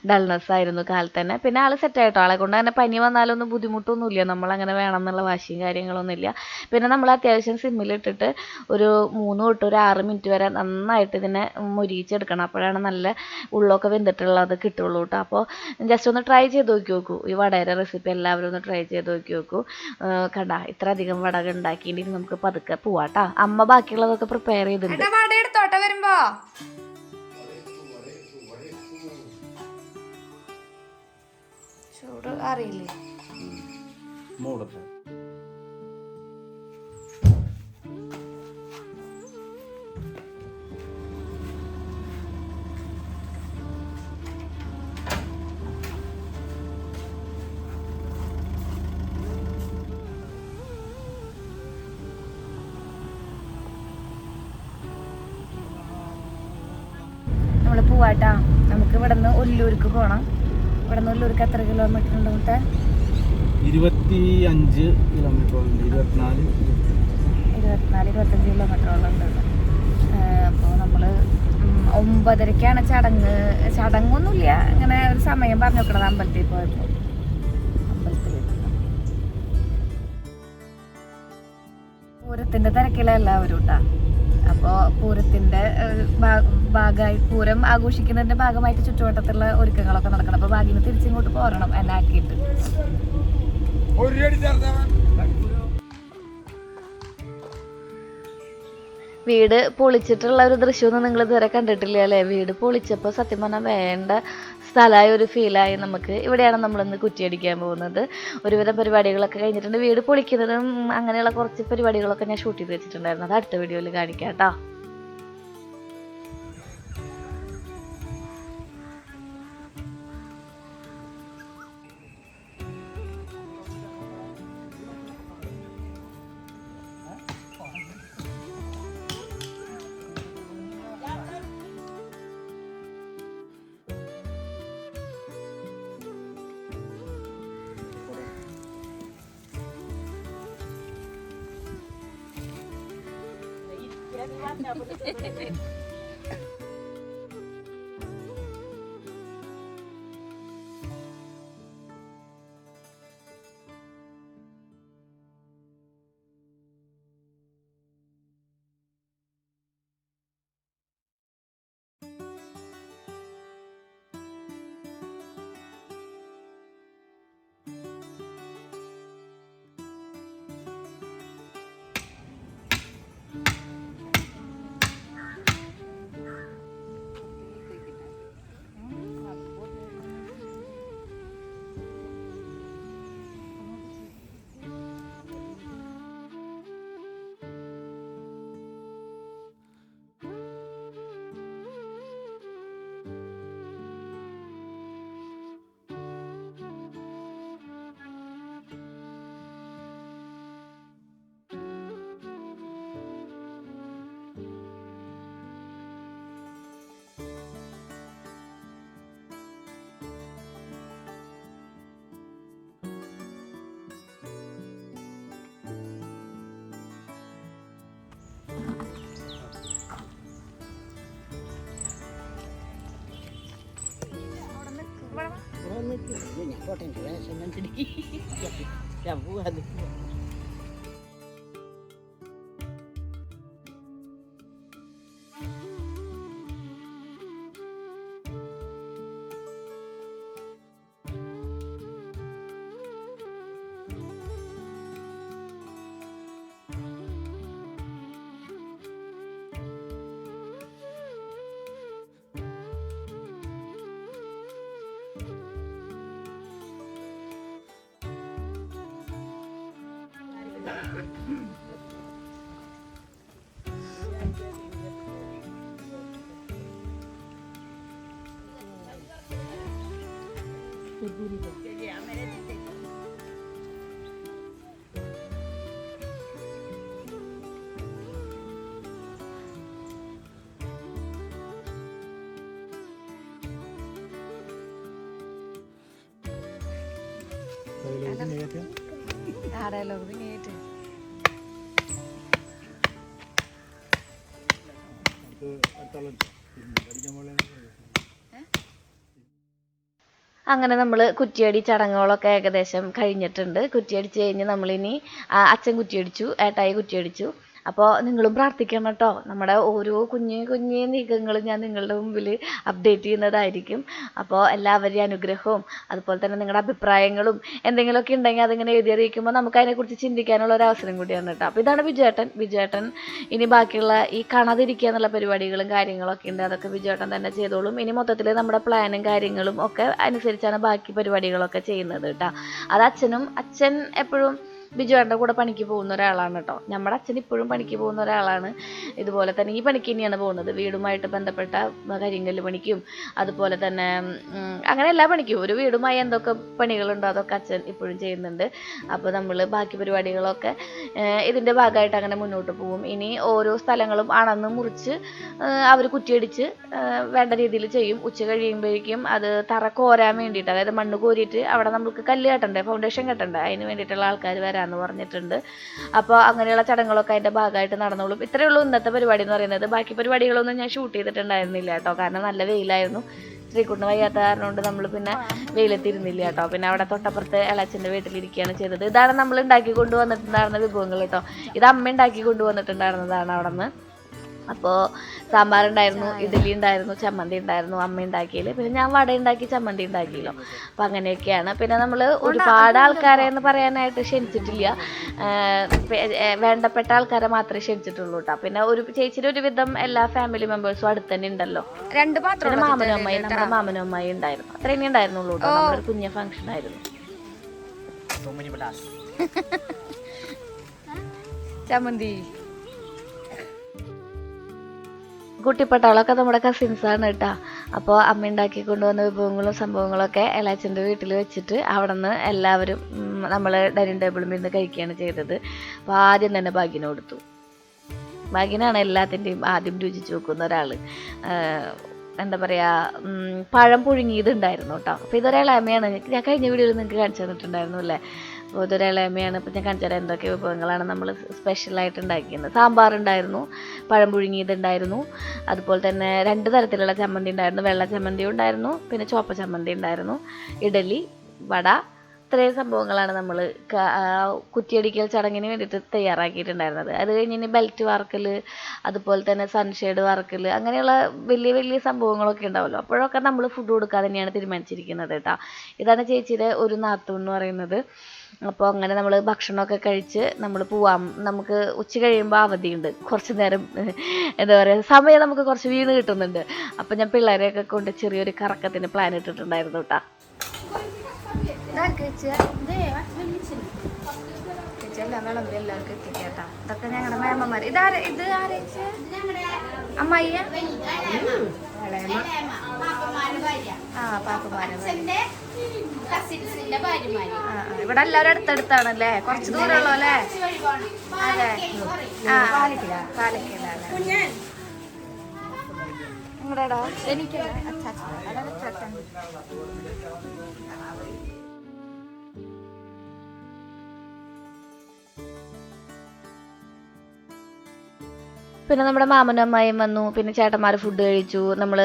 ഡൾനെസ് ആയിരുന്നു കാലത്ത് തന്നെ. പിന്നെ ആൾ സെറ്റായിട്ടോ. ആളെ കൊണ്ട് തന്നെ പനി വന്നാലൊന്നും ബുദ്ധിമുട്ടൊന്നുമില്ല. നമ്മളങ്ങനെ വേണം എന്നുള്ള വാശിയും കാര്യങ്ങളൊന്നുമില്ല. പിന്നെ നമ്മൾ അത്യാവശ്യം സിമ്മിലിട്ടിട്ട് ഒരു 3 തൊട്ട് ഒരു 6 മിനിറ്റ് വരെ നന്നായിട്ട് ഇതിനെ മൊരിയിച്ചെടുക്കണം. അപ്പോഴാണ് നല്ല ഉള്ളൊക്കെ വെന്തിട്ടുള്ളത് കിട്ടുള്ളൂ കേട്ടോ. അപ്പോൾ ജസ്റ്റ് ഒന്ന് ട്രൈ ചെയ്ത് നോക്കൂ. ഈ വടയുടെ റെസിപ്പി എല്ലാവരും ഒന്ന് ട്രൈ ചെയ്ത് നോക്കൂ. കണ്ട ഇത്ര അധികം വട ഉണ്ടാക്കിയിട്ട് നമുക്ക് പതുക്കെ പോവാട്ടാ. അമ്മ ബാക്കിയുള്ളതൊക്കെ പ്രിപ്പയർ ചെയ്തിട്ടുണ്ട്. വരുമ്പോ ചൂട് അറിയില്ലേ. പോവാട്ടാ. നമുക്ക് ഇവിടെ നിന്ന് ഒല്ലൂർക്ക് പോകണം. ഇവിടെ നിന്ന് ഒല്ലൂർക്ക് എത്ര കിലോമീറ്റർ ഉണ്ട്? 25 കിലോമീറ്റർ ഉണ്ട്. 24-25 കിലോമീറ്ററോളം ഉണ്ട്. അപ്പോൾ നമ്മൾ 9:30ക്കാണ് ചടങ്ങൊന്നുമില്ല. ഇങ്ങനെ ഒരു സമയം പറഞ്ഞു നോക്കണത് അമ്പലത്തിൽ പോയപ്പോൾ. പൂരത്തിന്റെ തിരക്കിലെല്ലാവരും കേട്ടാ. അപ്പോൾ പൂരത്തിന്റെ ഭാഗമായി പൂരം ആഘോഷിക്കുന്നതിന്റെ ഭാഗമായിട്ട് ചുറ്റുവട്ടത്തുള്ള ഒരുക്കങ്ങളൊക്കെ നടക്കണം. അപ്പോൾ ഭാഗ്യന് തിരിച്ചിങ്ങോട്ട് പോരണം എന്നെ ആക്കിയിട്ട്. വീട് പൊളിച്ചിട്ടുള്ള ഒരു ദൃശ്യമൊന്നും നിങ്ങൾ ഇതുവരെ കണ്ടിട്ടില്ല അല്ലേ? വീട് പൊളിച്ചപ്പോൾ സത്യം പറഞ്ഞാൽ വേണ്ട സ്ഥലമായ ഒരു ഫീലായി നമുക്ക്. ഇവിടെയാണ് നമ്മളിന്ന് കുറ്റിയടിക്കാൻ പോകുന്നത്. ഒരുവിധം പരിപാടികളൊക്കെ കഴിഞ്ഞിട്ടുണ്ട്. വീട് പൊളിക്കുന്നതും അങ്ങനെയുള്ള കുറച്ച് പരിപാടികളൊക്കെ ഞാൻ ഷൂട്ട് ചെയ്ത് വെച്ചിട്ടുണ്ടായിരുന്നു. അത് അടുത്ത വീഡിയോയിൽ കാണിക്കാം കേട്ടോ. അങ്ങനെ നമ്മൾ കുറ്റിയടി ചടങ്ങുകളൊക്കെ ഏകദേശം കഴിഞ്ഞിട്ടുണ്ട്. കുറ്റിയടിച്ച് കഴിഞ്ഞ് നമ്മളിനി അച്ഛൻ കുറ്റിയടിച്ചു, ഏട്ടായി കുറ്റിയടിച്ചു. അപ്പോൾ നിങ്ങളും പ്രാർത്ഥിക്കണം കേട്ടോ. നമ്മുടെ ഓരോ കുഞ്ഞു നീക്കങ്ങളും ഞാൻ നിങ്ങളുടെ മുമ്പിൽ അപ്ഡേറ്റ് ചെയ്യുന്നതായിരിക്കും. അപ്പോൾ എല്ലാവരുടെയും അനുഗ്രഹവും അതുപോലെ തന്നെ നിങ്ങളുടെ അഭിപ്രായങ്ങളും എന്തെങ്കിലുമൊക്കെ ഉണ്ടെങ്കിൽ അതിങ്ങനെ എഴുതി അറിയിക്കുമ്പോൾ നമുക്ക് അതിനെക്കുറിച്ച് ചിന്തിക്കാനുള്ള ഒരു അവസരം കൂടിയാണ് കേട്ടോ. അപ്പോൾ ഇതാണ് വിജയേട്ടൻ ഇനി ബാക്കിയുള്ള ഈ കാണാതിരിക്കുക എന്നുള്ള പരിപാടികളും കാര്യങ്ങളൊക്കെ ഉണ്ട്. അതൊക്കെ വിജയേട്ടൻ തന്നെ ചെയ്തോളും. ഇനി മൊത്തത്തിൽ നമ്മുടെ പ്ലാനും കാര്യങ്ങളും ഒക്കെ അനുസരിച്ചാണ് ബാക്കി പരിപാടികളൊക്കെ ചെയ്യുന്നത് കേട്ടോ. അത് അച്ഛൻ എപ്പോഴും ബിജുവേട്ടൻ്റെ കൂടെ പണിക്ക് പോകുന്ന ഒരാളാണ് കേട്ടോ. നമ്മുടെ അച്ഛൻ ഇപ്പോഴും പണിക്ക് പോകുന്ന ഒരാളാണ്. ഇതുപോലെ തന്നെ ഈ പണിക്ക് തന്നെയാണ് പോകുന്നത്. വീടുമായിട്ട് ബന്ധപ്പെട്ട കരിങ്കല്ല് പണിക്കും അതുപോലെ തന്നെ അങ്ങനെ എല്ലാ പണിക്കും ഒരു വീടുമായി എന്തൊക്കെ പണികളുണ്ടോ അതൊക്കെ അച്ഛൻ ഇപ്പോഴും ചെയ്യുന്നുണ്ട്. അപ്പോൾ നമ്മൾ ബാക്കി പരിപാടികളൊക്കെ ഇതിൻ്റെ ഭാഗമായിട്ട് അങ്ങനെ മുന്നോട്ട് പോകും. ഇനി ഓരോ സ്ഥലങ്ങളും അണന്ന് മുറിച്ച് അവർ കുറ്റിയടിച്ച് വേണ്ട രീതിയിൽ ചെയ്യും. ഉച്ച കഴിയുമ്പോഴേക്കും അത് തറ കോരാൻ വേണ്ടിയിട്ട്, അതായത് മണ്ണ് കോരിയിട്ട് അവിടെ നമുക്ക് കല്ല് കെട്ടണ്ടേ, ഫൗണ്ടേഷൻ കെട്ടണ്ടേ, അതിന് വേണ്ടിയിട്ടുള്ള ആൾക്കാർ വരാൻ വരാമെന്ന് പറഞ്ഞിട്ടുണ്ട്. അപ്പോൾ അങ്ങനെയുള്ള ചടങ്ങുകളൊക്കെ അതിൻ്റെ ഭാഗമായിട്ട് നടന്നോളും. ഇത്രയേ ഉള്ളൂ ഇന്നത്തെ പരിപാടി എന്ന് പറയുന്നത്. ബാക്കി പരിപാടികളൊന്നും ഞാൻ ഷൂട്ട് ചെയ്തിട്ടുണ്ടായിരുന്നില്ല കേട്ടോ, കാരണം നല്ല വെയിലായിരുന്നു. ശ്രീകുട്ടിന് വയ്യാത്ത കാരണം കൊണ്ട് നമ്മൾ പിന്നെ വെയിലെത്തിരുന്നില്ല കേട്ടോ. പിന്നെ അവിടെ തൊട്ടപ്പുറത്ത് ഇളച്ചൻ്റെ വീട്ടിലിരിക്കുകയാണ് ചെയ്തത്. ഇതാണ് നമ്മൾ ഉണ്ടാക്കി കൊണ്ടുവന്നിട്ടുണ്ടായിരുന്ന വിഭവങ്ങൾ കേട്ടോ. ഇത് അമ്മ ഉണ്ടാക്കി കൊണ്ടുവന്നിട്ടുണ്ടായിരുന്നതാണ് അവിടെ നിന്ന്. അപ്പോൾ സാമ്പാറുണ്ടായിരുന്നു, ഇഡ്ഡലി ഉണ്ടായിരുന്നു, ചമ്മന്തി ഉണ്ടായിരുന്നു അമ്മ ഉണ്ടാക്കിയതിൽ. പിന്നെ ഞാൻ വട ഉണ്ടാക്കി, ചമ്മന്തി ഉണ്ടാക്കിയല്ലോ. അപ്പം അങ്ങനെയൊക്കെയാണ്. പിന്നെ നമ്മൾ ഒരുപാട് ആൾക്കാരെ എന്ന് പറയാനായിട്ട് ക്ഷണിച്ചിട്ടില്ല. വേണ്ടപ്പെട്ട ആൾക്കാരെ മാത്രമേ ക്ഷണിച്ചിട്ടുള്ളൂ കേട്ടോ. പിന്നെ ഒരു ചേച്ചിയുടെ ഒരുവിധം എല്ലാ ഫാമിലി മെമ്പേഴ്സും അടുത്ത് തന്നെ ഉണ്ടല്ലോ. പിന്നെ മാമനും അമ്മായി, നമ്മുടെ മാമനും അമ്മായി ഉണ്ടായിരുന്നു. അത്ര തന്നെ ഉണ്ടായിരുന്നുള്ളൂ കേട്ടോ. നമ്മളൊരു കുഞ്ഞ ഫംഗ്ഷൻ ആയിരുന്നു. ചമ്മന്തി കുട്ടിപ്പട്ടാളൊക്കെ നമ്മുടെ കസിൻസാണ് കേട്ടോ. അപ്പോൾ അമ്മ ഉണ്ടാക്കി കൊണ്ടുവന്ന വിഭവങ്ങളും സംഭവങ്ങളൊക്കെ ഇളയച്ചൻ്റെ വീട്ടിൽ വെച്ചിട്ട് അവിടെ നിന്ന് എല്ലാവരും നമ്മൾ ഡൈനിങ് ടേബിളിൽ നിന്ന് കഴിക്കുകയാണ് ചെയ്തത്. അപ്പോൾ ആദ്യം തന്നെ ഭാഗ്യന് കൊടുത്തു. ഭാഗ്യനാണ് എല്ലാത്തിൻ്റെയും ആദ്യം രുചിച്ച് നോക്കുന്ന ഒരാൾ. എന്താ പറയുക, പഴം പുഴുങ്ങിയതുണ്ടായിരുന്നു കേട്ടോ. അപ്പോൾ ഇതൊരു ഇളയമയാണ്. ഞാൻ കഴിഞ്ഞ വീഡിയോയിൽ നിങ്ങൾക്ക് കാണിച്ചു തന്നിട്ടുണ്ടായിരുന്നു അല്ലേ. അപ്പോൾ ഇതൊരു ഇളയമയാണ്. ഇപ്പോൾ ഞാൻ കാണിച്ചു തരാം എന്തൊക്കെ വിഭവങ്ങളാണ് നമ്മൾ സ്പെഷ്യലായിട്ട് ഉണ്ടാക്കിയത്. സാമ്പാറുണ്ടായിരുന്നു, പഴം പുഴുങ്ങിയതുണ്ടായിരുന്നു, അതുപോലെ തന്നെ 2 തരത്തിലുള്ള ചമ്മന്തി ഉണ്ടായിരുന്നു. വെള്ള ചമ്മന്തി ഉണ്ടായിരുന്നു, പിന്നെ ചുവപ്പ് ചമ്മന്തി ഉണ്ടായിരുന്നു, ഇഡലി, വട. ഇത്രയും സംഭവങ്ങളാണ് നമ്മൾ കുറ്റിയടിക്കൽ ചടങ്ങിന് വേണ്ടിയിട്ട് തയ്യാറാക്കിയിട്ടുണ്ടായിരുന്നത്. അത് കഴിഞ്ഞ് ഇനി ബെൽറ്റ് വാർക്കൽ, അതുപോലെ തന്നെ സൺഷെയ്ഡ് വാർക്കൽ, അങ്ങനെയുള്ള വലിയ വലിയ സംഭവങ്ങളൊക്കെ ഉണ്ടാവുമല്ലോ. അപ്പോഴൊക്കെ നമ്മൾ ഫുഡ് കൊടുക്കാൻ തന്നെയാണ് തീരുമാനിച്ചിരിക്കുന്നത് കേട്ടോ. ഇതാണ് ചേച്ചിയുടെ ഒരു നാത്തൂൻ എന്ന് പറയുന്നത്. അപ്പോൾ അങ്ങനെ നമ്മൾ ഭക്ഷണമൊക്കെ കഴിച്ച് നമ്മൾ പോവാം. നമുക്ക് ഉച്ച കഴിയുമ്പോൾ അവധിയുണ്ട്, കുറച്ച് നേരം എന്താ പറയുക, സമയം നമുക്ക് കുറച്ച് വീണ് കിട്ടുന്നുണ്ട്. അപ്പോൾ ഞാൻ പിള്ളേരെയൊക്കെ കൊണ്ട് ചെറിയൊരു കറക്കത്തിന് പ്ലാൻ ഇട്ടിട്ടുണ്ടായിരുന്നു കേട്ടോ. എല്ലാവർക്കും എത്തിക്കേട്ടാ. ഇതൊക്കെ ഞങ്ങളുടെ മേമ്മമാർ. ഇത് അമ്മയ്യ ഇവിടെ എല്ലാവരും അടുത്തടുത്താണല്ലേ, കുറച്ച് ദൂരമുള്ളൂ അല്ലേ? അതെ, പാലക്കല്ലേ നിങ്ങളുടെടാ. എനിക്ക് പിന്നെ നമ്മുടെ മാമനും അമ്മായിയും വന്നു. പിന്നെ ചേട്ടന്മാർ ഫുഡ് കഴിച്ചു. നമ്മൾ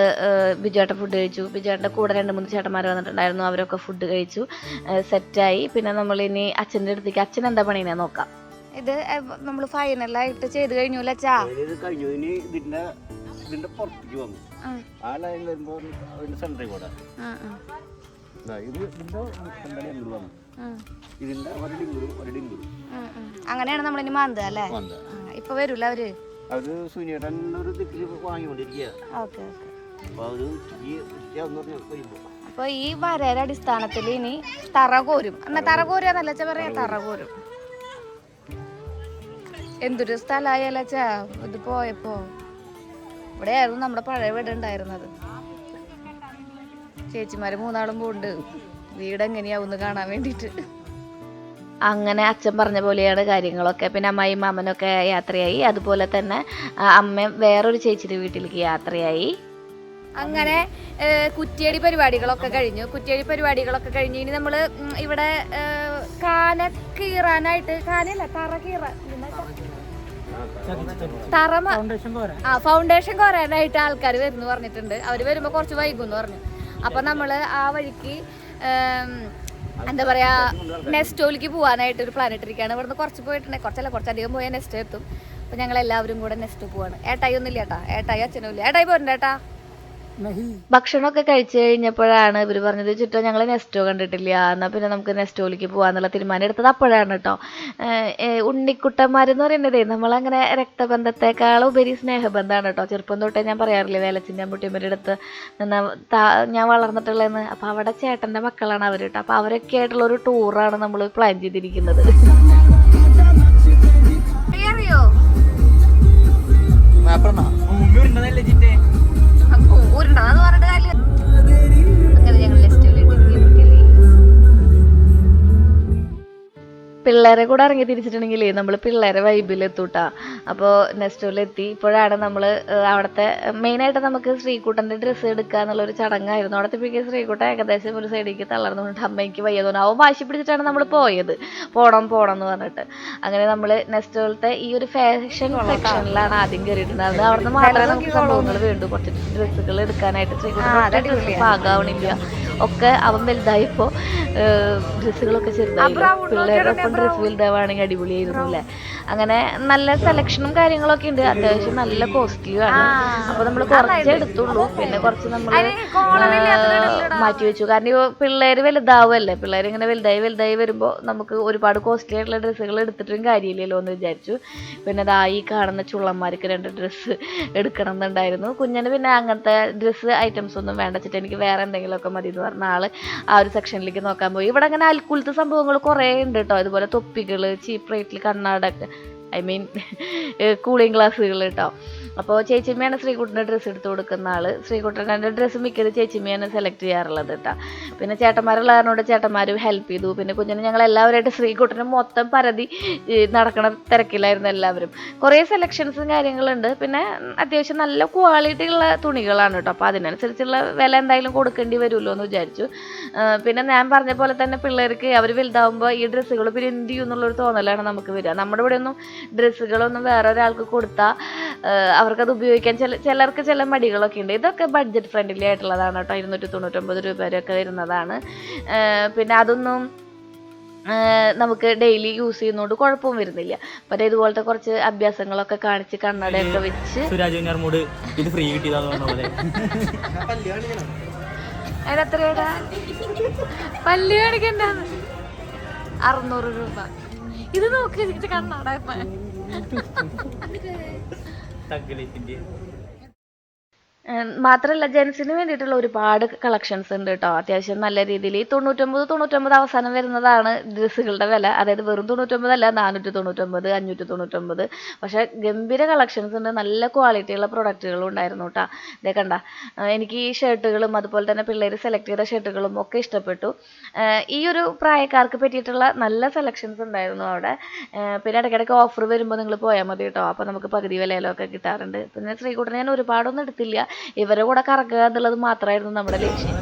ബിജുവേട്ടൻ ഫുഡ് കഴിച്ചു. ബിജുവേട്ടൻ്റെ കൂടെ 2-3 ചേട്ടന്മാർ വന്നിട്ടുണ്ടായിരുന്നു. അവരൊക്കെ ഫുഡ് കഴിച്ചു, സെറ്റായി. പിന്നെ നമ്മളിനി അച്ഛൻ്റെ അടുത്തേക്ക്, അച്ഛൻ എന്താ പണിയെന്ന് നോക്കാം. ഇത് നമ്മൾ ഫൈനലായിട്ട് ചെയ്ത് കഴിഞ്ഞു അച്ഛാ. അങ്ങനെയാണ് നമ്മളിനി മാന്ത അല്ലേ? ഇപ്പൊ വരൂല അവര്. അപ്പൊ ഈ വരയുടെ അടിസ്ഥാനത്തിൽ ഇനി തറ കോരും. എന്നാ തറ കോരുന്നല്ല പറയാ, തറ കോരും. എന്തൊരു സ്ഥലമായല്ലാച്ചാ ഇത് പോയപ്പോ. ഇവിടെയായിരുന്നു നമ്മുടെ പഴയ വീട് ഉണ്ടായിരുന്നത്. ചേച്ചിമാര് 3 പോണ്ട് വീട് എങ്ങനെയാവുന്ന് കാണാൻ വേണ്ടിട്ട്. അങ്ങനെ അച്ഛൻ പറഞ്ഞ പോലെയാണ് കാര്യങ്ങളൊക്കെ. പിന്നെ അമ്മായിയും മാമനൊക്കെ യാത്രയായി. അതുപോലെ തന്നെ അമ്മ വേറൊരു ചേച്ചിയുടെ വീട്ടിലേക്ക് യാത്രയായി. അങ്ങനെ കുറ്റിയടി പരിപാടികളൊക്കെ കഴിഞ്ഞു. ഇനി നമ്മൾ ഇവിടെ കാന കീറാനായിട്ട്, കാനല്ല തറ കീറാൻ, ഫൗണ്ടേഷൻ കോരാനായിട്ട് ആൾക്കാർ വരുന്നു പറഞ്ഞിട്ടുണ്ട്. അവർ വരുമ്പോൾ കുറച്ച് വൈകും എന്ന് പറഞ്ഞു. അപ്പം നമ്മൾ ആ വഴിക്ക് എന്താ പറയാ, നെസ്റ്റോയിലേക്ക് പോകാനായിട്ട് ഒരു പ്ലാൻ ഇട്ടിരിക്കുകയാണ്. ഇവിടുന്ന് കുറച്ച് പോയിട്ടുണ്ടെങ്കിൽ, കുറച്ചധികം പോയാൽ നെസ്റ്റോ എത്തും. അപ്പോൾ ഞങ്ങൾ എല്ലാവരും കൂടെ നെസ്റ്റോ പോവാണ്. ഏട്ടായി ഒന്നും ഇല്ല ഏട്ടാ, ഏട്ടായി അച്ഛനും ഇല്ല. ഏട്ടായി പോരണ്ട ഏട്ടാ. ഭക്ഷണമൊക്കെ കഴിച്ചു കഴിഞ്ഞപ്പോഴാണ് ഇവർ പറഞ്ഞത്, ചുറ്റോ ഞങ്ങൾ നെസ്റ്റോ കണ്ടിട്ടില്ല, എന്നാൽ പിന്നെ നമുക്ക് നെസ്റ്റോയിലേക്ക് പോകാന്നുള്ള തീരുമാനം എടുത്തത് അപ്പോഴാണ് കേട്ടോ. ഉണ്ണിക്കുട്ടന്മാരെന്ന് പറയുന്നതേ നമ്മളങ്ങനെ രക്തബന്ധത്തെക്കാളും ഉപരി സ്നേഹബന്ധമാണ് കേട്ടോ. ചെറുപ്പം തൊട്ടേ ഞാൻ പറയാറില്ലേ, വേലച്ചിൻ്റെ അമ്പുട്ടിയമ്മയുടെ അടുത്ത് ഞാൻ വളർന്നിട്ടുള്ളതെന്ന്. അപ്പോൾ അവിടെ ചേട്ടൻ്റെ മക്കളാണ് അവർ കേട്ടോ. അപ്പോൾ അവരൊക്കെ ആയിട്ടുള്ള ഒരു ടൂറാണ് നമ്മൾ പ്ലാൻ ചെയ്തിരിക്കുന്നത്. അറിയോ ഊരുണ്ടാന്ന് പറഞ്ഞിട്ട് കാര്യം. അങ്ങനെ ഞങ്ങൾ പിള്ളേർ പിള്ളേരെ കൂടെ ഇറങ്ങി തിരിച്ചിട്ടുണ്ടെങ്കിലേ നമ്മൾ പിള്ളേരെ വൈബിലെത്തൂട്ടാ. അപ്പോൾ നെസ്റ്റോയിലെത്തി. ഇപ്പോഴാണ് നമ്മൾ അവിടുത്തെ മെയിനായിട്ട് നമുക്ക് ശ്രീകുട്ടൻ്റെ ഡ്രസ്സ് എടുക്കുക എന്നുള്ളൊരു ചടങ്ങായിരുന്നു. അവിടെ എത്തിയപ്പോഴേക്കും ശ്രീകുട്ടൻ ഏകദേശം ഒരു സൈഡിലേക്ക് തളർന്നു കൊണ്ടിട്ട് അമ്മയ്ക്ക് വയ്യ തോന്നുന്നു. അവൻ വാശി പിടിച്ചിട്ടാണ് നമ്മൾ പോയത്, പോണം എന്ന് പറഞ്ഞിട്ട്. അങ്ങനെ നമ്മൾ നെസ്റ്റോയിലത്തെ ഈ ഒരു ഫാഷൻ സെക്ഷനിലാണ് ആദ്യം കയറിയിട്ടുണ്ടായിരുന്നത്. അവിടെ നിന്ന് മാത്രമേ നമുക്ക് സംഭവങ്ങൾ വേണ്ടു. കുറച്ച് ഡ്രസ്സുകൾ എടുക്കാനായിട്ട് ശ്രീകുട്ടൻ ഡ്രസ്സ് പാകാവണില്ല, ഒക്കെ അവൻ വലുതായപ്പോൾ ഡ്രസ്സുകളൊക്കെ ചെറുതായി. പിള്ളേരൊപ്പം ഡ്രസ്സ് വലുതാവുകയാണെങ്കിൽ അടിപൊളിയായിരുന്നു അല്ലേ. അങ്ങനെ നല്ല സെലക്ഷനും കാര്യങ്ങളൊക്കെ ഉണ്ട്. അത്യാവശ്യം നല്ല കോസ്റ്റ്ലിയും ആണ്. അപ്പോൾ നമ്മൾ കുറച്ചേ എടുത്തുള്ളൂ. പിന്നെ കുറച്ച് നമ്മൾ മാറ്റി വെച്ചു. കാരണം ഈ പിള്ളേർ വലുതാവുമല്ലേ, പിള്ളേർ ഇങ്ങനെ വലുതായി വരുമ്പോൾ നമുക്ക് ഒരുപാട് കോസ്റ്റ്ലി ആയിട്ടുള്ള ഡ്രസ്സുകൾ എടുത്തിട്ടും കാര്യമില്ലല്ലോ എന്ന് വിചാരിച്ചു. പിന്നെ ഈ കാണുന്ന ചുള്ളന്മാർക്ക് 2 ഡ്രസ്സ് എടുക്കണം എന്നുണ്ടായിരുന്നു. കുഞ്ഞിന് പിന്നെ അങ്ങനത്തെ ഡ്രസ്സ് ഐറ്റംസ് ഒന്നും വേണ്ട വെച്ചിട്ട് എനിക്ക് വേറെ എന്തെങ്കിലുമൊക്കെ മതി എന്ന് പറഞ്ഞ ആൾ ആ ഒരു സെക്ഷനിലേക്ക് നോക്കാൻ പോയി. ഇവിടെ അങ്ങനെ അൽക്കുലത്തെ സംഭവങ്ങൾ കുറേ ഉണ്ട് കേട്ടോ. ഇതുപോലെ തൊപ്പികൾ, ചീപ്പ് റേറ്റിൽ കണ്ണാടൊക്കെ, ഐ മീൻ കൂളിംഗ് ഗ്ലാസ്സുകൾ കേട്ടോ. അപ്പോൾ ചേച്ചിമ്മയാണ് ശ്രീകുട്ടൻ്റെ ഡ്രസ്സ് എടുത്ത് കൊടുക്കുന്ന ആൾ. ശ്രീകുട്ടൻ്റെ ഡ്രസ്സ് മിക്കത് ചേച്ചിമ്മയാണ് സെലക്ട് ചെയ്യാറുള്ളത് കേട്ടോ. പിന്നെ ചേട്ടന്മാരുള്ള കാരണോട് ചേട്ടന്മാരും ഹെൽപ്പ് ചെയ്തു. പിന്നെ കുഞ്ഞിന് ഞങ്ങൾ എല്ലാവരുമായിട്ട് ശ്രീകുട്ടന് മൊത്തം പരതി നടക്കണ തിരക്കിലായിരുന്നു എല്ലാവരും. കുറേ സെലക്ഷൻസും കാര്യങ്ങളുണ്ട്. പിന്നെ അത്യാവശ്യം നല്ല ക്വാളിറ്റി ഉള്ള തുണികളാണ് കേട്ടോ. അപ്പോൾ അതിനനുസരിച്ചുള്ള വില എന്തായാലും കൊടുക്കേണ്ടി വരുമല്ലോ എന്ന് വിചാരിച്ചു. പിന്നെ ഞാൻ പറഞ്ഞ പോലെ തന്നെ പിള്ളേർക്ക് അവർ വലുതാവുമ്പോൾ ഈ ഡ്രസ്സുകൾ പിന്നെ എന്ത് ചെയ്യും എന്നുള്ളൊരു തോന്നലാണ് നമുക്ക് വരിക. നമ്മുടെ ഇവിടെ ഒന്നും ഡ്രസ്സുകളൊന്നും വേറെ ഒരാൾക്ക് കൊടുത്താൽ അവർക്കത് ഉപയോഗിക്കാൻ ചിലർക്ക് ചില മടികളൊക്കെ ഉണ്ട്. ഇതൊക്കെ ബഡ്ജറ്റ് ഫ്രണ്ട്ലി ആയിട്ടുള്ളതാണ് കേട്ടോ. 299 രൂപ വരെയൊക്കെ വരുന്നതാണ്. പിന്നെ അതൊന്നും നമുക്ക് ഡെയിലി യൂസ് ചെയ്യുന്നതുകൊണ്ട് കുഴപ്പവും വരുന്നില്ല. പക്ഷേ ഇതുപോലത്തെ കുറച്ച് അഭ്യാസങ്ങളൊക്കെ കാണിച്ച് കണ്ണടയൊക്കെ വെച്ച് അതിനെത്രയാടാ പല്ല് കാണിക്കണ്ട 600 രൂപ. ഇത് നോക്കി കണ്ണാട മാത്രമല്ല ജെൻസിന് വേണ്ടിയിട്ടുള്ള ഒരുപാട് കളക്ഷൻസ് ഉണ്ട് കേട്ടോ. അത്യാവശ്യം നല്ല രീതിയിൽ 99 അവസാനം വരുന്നതാണ് ഡ്രസ്സുകളുടെ വില. അതായത് വെറും 99 അല്ല, 499, 599. പക്ഷേ ഗംഭീര കളക്ഷൻസ് ഉണ്ട്. നല്ല ക്വാളിറ്റിയുള്ള പ്രൊഡക്റ്റുകളും ഉണ്ടായിരുന്നു കേട്ടോ. ഇതേ കണ്ട, എനിക്ക് ഈ ഷർട്ടുകളും അതുപോലെ തന്നെ പിള്ളേർ സെലക്ട് ചെയ്ത ഷർട്ടുകളും ഒക്കെ ഇഷ്ടപ്പെട്ടു. ഈ ഒരു പ്രായക്കാർക്ക് പറ്റിയിട്ടുള്ള നല്ല സെലക്ഷൻസ് ഉണ്ടായിരുന്നു അവിടെ. പിന്നെ ഇടയ്ക്കിടയ്ക്ക് ഓഫർ വരുമ്പോൾ നിങ്ങൾ പോയാൽ മതി കേട്ടോ. അപ്പോൾ നമുക്ക് പകുതി വിലയിലൊക്കെ കിട്ടാറുണ്ട്. പിന്നെ ശ്രീകുട്ടനെ ഞാൻ ഒരുപാടൊന്നും എടുത്തില്ല, ഇവരെ കൂടെ കറക്കുക എന്നുള്ളത് മാത്രമായിരുന്നു നമ്മുടെ ലക്ഷ്യം.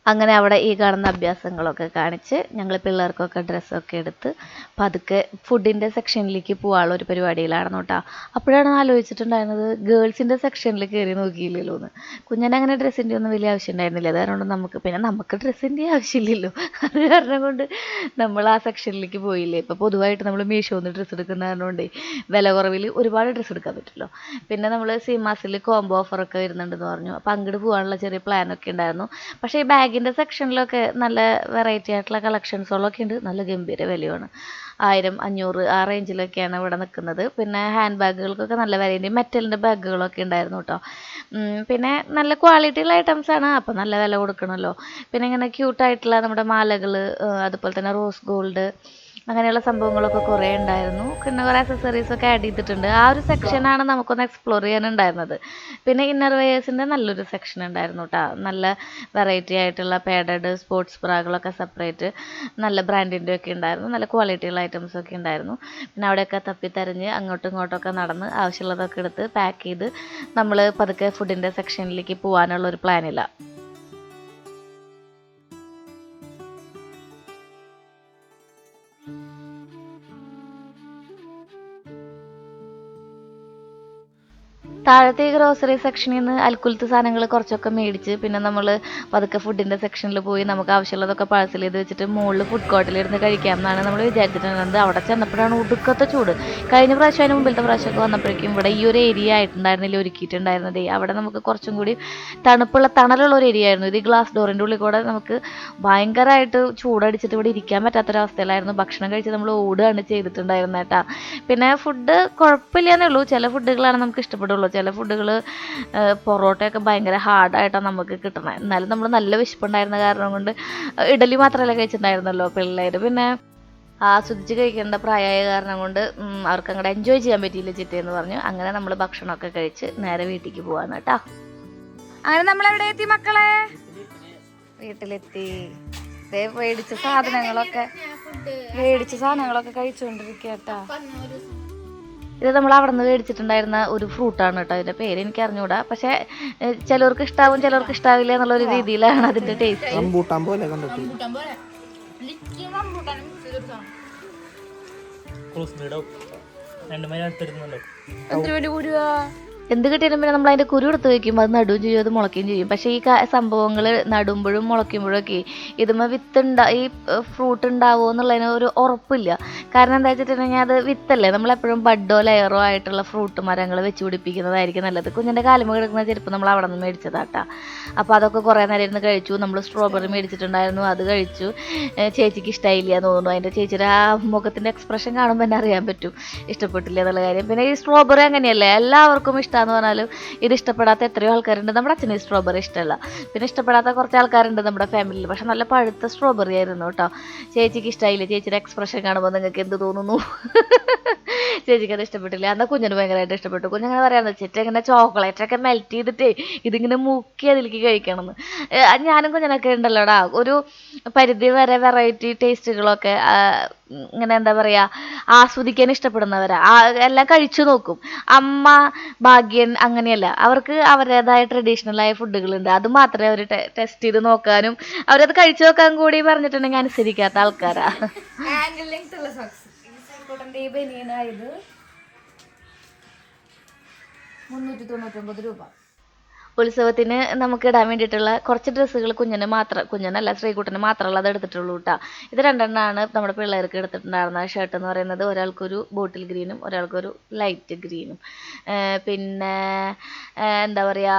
അങ്ങനെ അവിടെ ഈ കാണുന്ന അഭ്യാസങ്ങളൊക്കെ കാണിച്ച് ഞങ്ങൾ പിള്ളേർക്കൊക്കെ ഡ്രസ്സൊക്കെ എടുത്ത് പതുക്കെ ഫുഡിൻ്റെ സെക്ഷനിലേക്ക് പോകാനുള്ള ഒരു പരിപാടിയിലായിരുന്നു കേട്ടോ. അപ്പോഴാണ് ആലോചിച്ചിട്ടുണ്ടായിരുന്നത് ഗേൾസിൻ്റെ സെക്ഷനിൽ കയറി നോക്കിയില്ലല്ലോ എന്ന്. കുഞ്ഞിന് അങ്ങനെ ഡ്രസ്സിൻ്റെ ഒന്നും വലിയ ആവശ്യം ഉണ്ടായിരുന്നില്ല. അതുകൊണ്ട് നമുക്ക് ഡ്രസ്സിൻ്റെ ആവശ്യമില്ലല്ലോ. അത് കാരണം കൊണ്ട് നമ്മൾ ആ സെക്ഷനിലേക്ക് പോയില്ലേ. ഇപ്പോൾ പൊതുവായിട്ട് നമ്മൾ മീഷോന്ന് ഡ്രസ്സ് എടുക്കുന്ന കാരണമുണ്ട് വില കുറവിൽ ഒരുപാട് ഡ്രസ്സ് എടുക്കാൻ പറ്റുമല്ലോ. പിന്നെ നമ്മൾ സീമാസിൽ കോംബോ ഓഫറൊക്കെ വരുന്നുണ്ടെന്ന് പറഞ്ഞു. അപ്പോൾ അങ്ങോട്ട് പോകാനുള്ള ചെറിയ പ്ലാനൊക്കെ ഉണ്ടായിരുന്നു. പക്ഷേ ഈ ബാഗിൻ്റെ സെക്ഷനിലൊക്കെ നല്ല വെറൈറ്റി ആയിട്ടുള്ള കളക്ഷൻസുകളൊക്കെ ഉണ്ട്. നല്ല ഗംഭീര വിലയാണ്. 1000, 500 ആ റേഞ്ചിലൊക്കെയാണ് ഇവിടെ നിൽക്കുന്നത്. പിന്നെ ഹാൻഡ് ബാഗുകൾക്കൊക്കെ നല്ല വെറൈറ്റി മെറ്റലിൻ്റെ ബാഗുകളൊക്കെ ഉണ്ടായിരുന്നു കേട്ടോ. പിന്നെ നല്ല ക്വാളിറ്റിയുള്ള ഐറ്റംസാണ്, അപ്പോൾ നല്ല വില കൊടുക്കണമല്ലോ. പിന്നെ ഇങ്ങനെ ക്യൂട്ടായിട്ടുള്ള നമ്മുടെ മാലകൾ, അതുപോലെ തന്നെ റോസ് ഗോൾഡ്, അങ്ങനെയുള്ള സംഭവങ്ങളൊക്കെ കുറേ ഉണ്ടായിരുന്നു. പിന്നെ കുറേ അക്സസറീസൊക്കെ ആഡ് ചെയ്തിട്ടുണ്ട്. ആ ഒരു സെക്ഷനാണ് നമുക്കൊന്ന് എക്സ്പ്ലോർ ചെയ്യാനുണ്ടായിരുന്നത്. പിന്നെ ഇന്നർ വെയേഴ്സിൻ്റെ നല്ലൊരു സെക്ഷൻ ഉണ്ടായിരുന്നു കേട്ടോ. നല്ല വെറൈറ്റി ആയിട്ടുള്ള പാഡഡ് സ്പോർട്സ് ബ്രാകളൊക്കെ സെപ്പറേറ്റ് നല്ല ബ്രാൻഡിൻ്റെ ഒക്കെ ഉണ്ടായിരുന്നു. നല്ല ക്വാളിറ്റിയുള്ള ഐറ്റംസൊക്കെ ഉണ്ടായിരുന്നു. പിന്നെ അവിടെയൊക്കെ തപ്പിത്തരഞ്ഞ് അങ്ങോട്ടും ഇങ്ങോട്ടൊക്കെ നടന്ന് ആവശ്യമുള്ളതൊക്കെ എടുത്ത് പാക്ക് ചെയ്ത് നമ്മൾ പതുക്കെ ഫുഡിൻ്റെ സെക്ഷനിലേക്ക് പോകാനുള്ളൊരു പ്ലാനില്ല. താഴത്തെ ഈ ഗ്രോസറി സെക്ഷനിൽ നിന്ന് അൽക്കുലത്തെ സാധനങ്ങൾ കുറച്ചൊക്കെ മേടിച്ച് പിന്നെ നമ്മൾ പതുക്കെ ഫുഡിൻ്റെ സെക്ഷനിൽ പോയി നമുക്ക് ആവശ്യമുള്ളതൊക്കെ പാഴ്സൽ ചെയ്ത് വെച്ചിട്ട് മുകളിൽ ഫുഡ് കോർട്ടിലിരുന്ന് കഴിക്കാം എന്നാണ് നമ്മൾ വിചാരിച്ചിട്ടുണ്ടായിരുന്നത്. അവിടെ ചെന്നപ്പോഴാണ് ഒടുക്കത്തെ ചൂട്. കഴിഞ്ഞ പ്രാവശ്യം അതിന് മുമ്പിലത്തെ പ്രാവശ്യമൊക്കെ വന്നപ്പോഴേക്കും ഇവിടെ ഈ ഒരു ഏരിയ ആയിട്ടുണ്ടായിരുന്നില്ല ഒരുക്കിയിട്ടുണ്ടായിരുന്നത്. അവിടെ നമുക്ക് കുറച്ചും കൂടി തണലുള്ള ഒരു ഏരിയ ആയിരുന്നു. ഇത് ഈ ഗ്ലാസ് ഡോറിൻ്റെ ഉള്ളിൽ കൂടെ നമുക്ക് ഭയങ്കരമായിട്ട് ചൂടടിച്ചിട്ട് ഇവിടെ ഇരിക്കാൻ പറ്റാത്തൊരവസ്ഥയിലായിരുന്നു. ഭക്ഷണം കഴിച്ച് നമ്മൾ ഓടുകയാണ് ചെയ്തിട്ടുണ്ടായിരുന്നത് കേട്ടോ. പിന്നെ ഫുഡ് കുഴപ്പമില്ലെന്നേ ഉള്ളൂ. ചില ഫുഡുകളാണ് നമുക്ക് ഇഷ്ടപ്പെടുള്ളൂ. ചില ഫുഡുകൾ പൊറോട്ടയൊക്കെ ഭയങ്കര ഹാർഡായിട്ടാണ് നമുക്ക് കിട്ടണത്. എന്നാലും നമ്മൾ നല്ല വിശപ്പുണ്ടായിരുന്ന കാരണം കൊണ്ട് ഇഡലി മാത്രമല്ല കഴിച്ചിട്ടുണ്ടായിരുന്നല്ലോ പിള്ളേർ. പിന്നെ ആസ്വദിച്ച് കഴിക്കേണ്ട പ്രായമായ കാരണം കൊണ്ട് അവർക്ക് അങ്ങോട്ട് എൻജോയ് ചെയ്യാൻ പറ്റിയില്ല ചിറ്റയെന്ന് പറഞ്ഞു. അങ്ങനെ നമ്മൾ ഭക്ഷണമൊക്കെ കഴിച്ച് നേരെ വീട്ടിലേക്ക് പോവാണ് കേട്ടോ. അങ്ങനെ നമ്മൾ എവിടെ എത്തി മക്കളെ? വീട്ടിലെത്തി. മേടിച്ച സാധനങ്ങളൊക്കെ കഴിച്ചുകൊണ്ടിരിക്കട്ടാ. ഇത് നമ്മൾ അവിടെ നിന്ന് മേടിച്ചിട്ടുണ്ടായിരുന്ന ഒരു ഫ്രൂട്ടാണ് കേട്ടോ. അതിന്റെ പേര് എനിക്ക് അറിഞ്ഞൂടാ. പക്ഷെ ചിലർക്ക് ഇഷ്ടാവും ചിലർക്ക് ഇഷ്ടാവില്ല എന്നുള്ളൊരു രീതിയിലാണ് അതിന്റെ ടേസ്റ്റ്. എന്ത് കിട്ടിയാലും പിന്നെ നമ്മൾ അതിന്റെ കുരു എടുത്ത് വെക്കുമ്പോൾ അത് നടുകയും ചെയ്യും, അത് മുളയ്ക്കുകയും ചെയ്യും. പക്ഷേ ഈ സംഭവങ്ങൾ നടുമ്പോഴും മുളയ്ക്കുമ്പോഴൊക്കെ ഇതുമ്മ ഈ ഫ്രൂട്ട് ഉണ്ടാവുമോ എന്നുള്ളതിന് ഒരു ഉറപ്പില്ല. കാരണം എന്താ വെച്ചിട്ടുണ്ടെങ്കിൽ അത് വിത്തല്ലേ, നമ്മളെപ്പോഴും ബഡോ ലെയറോ ആയിട്ടുള്ള ഫ്രൂട്ട് മരങ്ങൾ വെച്ച് പിടിപ്പിക്കുന്നതായിരിക്കും നല്ലത്. കുഞ്ഞിൻ്റെ കാലുമ്പോൾ കിടക്കുന്ന ചെരുപ്പ് നമ്മൾ അവിടെ നിന്ന് മേടിച്ചതാട്ടാ. അപ്പോൾ അതൊക്കെ കുറേ നേരം ഇരുന്ന് കഴിച്ചു. നമ്മൾ സ്ട്രോബെറി മേടിച്ചിട്ടുണ്ടായിരുന്നു, അത് കഴിച്ചു. ചേച്ചിക്ക് ഇഷ്ടമായില്ല എന്ന് തോന്നുന്നു. അതിൻ്റെ ചേച്ചിയുടെ ആ മുഖത്തിൻ്റെ എക്സ്പ്രഷൻ കാണുമ്പോൾ തന്നെ അറിയാൻ പറ്റും ഇഷ്ടപ്പെട്ടില്ല എന്നുള്ള കാര്യം. പിന്നെ ഈ സ്ട്രോബെറി അങ്ങനെയല്ലേ, എല്ലാവർക്കും ഇഷ്ടമാണെന്ന് പറഞ്ഞാലും ഇത് ഇഷ്ടപ്പെടാത്ത എത്രയോ ആൾക്കാരുണ്ട്. നമ്മുടെ അച്ഛന് സ്ട്രോബെറി ഇഷ്ടമല്ല. പിന്നെ ഇഷ്ടപ്പെടാത്ത കുറച്ച് ആൾക്കാരുണ്ട് നമ്മുടെ ഫാമിലിയിൽ. പക്ഷെ നല്ല പഴുത്ത സ്ട്രോബെറി ആയിരുന്നു കേട്ടോ. ചേച്ചിക്ക് ഇഷ്ടമായില്ല. ചേച്ചിയുടെ എക്സ്പ്രഷൻ കാണുമ്പോൾ നിങ്ങൾക്ക് എന്ത് തോന്നുന്നു? ചേച്ചിക്ക് അത് ഇഷ്ടപ്പെട്ടില്ല. എന്നാൽ കുഞ്ഞിന് ഭയങ്കരമായിട്ട് ഇഷ്ടപ്പെട്ടു. കുഞ്ഞിങ്ങനെ പറയാന്ന് വെച്ചിട്ട് ഇങ്ങനെ ചോക്ലേറ്റൊക്കെ മെൽറ്റ് ചെയ്തിട്ടേ ഇതിങ്ങനെ മുക്കി അതിലേക്ക് കഴിക്കണമെന്ന്. ഞാനും കുഞ്ഞിനൊക്കെ ഉണ്ടല്ലോടാ, ഒരു പരിധി വരെ വെറൈറ്റി ടേസ്റ്റുകളൊക്കെ ഇങ്ങനെ എന്താ പറയുക, ആസ്വദിക്കാൻ ഇഷ്ടപ്പെടുന്നവരാ. എല്ലാം കഴിച്ചു നോക്കും. അമ്മ ഭാഗ്യൻ അങ്ങനെയല്ല, അവർക്ക് അവരുടേതായ ട്രഡീഷണലായ ഫുഡുകളുണ്ട്. അത് മാത്രമേ അവർ ടെസ്റ്റ് ചെയ്ത് നോക്കാനും അവരത് കഴിച്ചു നോക്കാൻ കൂടി പറഞ്ഞിട്ടുണ്ടെങ്കിൽ അനുസരിക്കാത്ത ആൾക്കാരാ. ഇത് 399 രൂപ. ഉത്സവത്തിന് നമുക്ക് ഇടാൻ വേണ്ടിയിട്ടുള്ള കുറച്ച് ഡ്രസ്സുകൾ കുഞ്ഞിനല്ല ശ്രീകുട്ടന് മാത്രമല്ല അത് എടുത്തിട്ടുള്ളൂ കേട്ടോ. ഇത് 2 എണ്ണമാണ് നമ്മുടെ പിള്ളേർക്ക് എടുത്തിട്ടുണ്ടായിരുന്ന ഷർട്ട് എന്ന് പറയുന്നത്. ഒരാൾക്കൊരു ബോട്ടിൽ ഗ്രീനും ഒരാൾക്കൊരു ലൈറ്റ് ഗ്രീനും. പിന്നെ എന്താ പറയുക,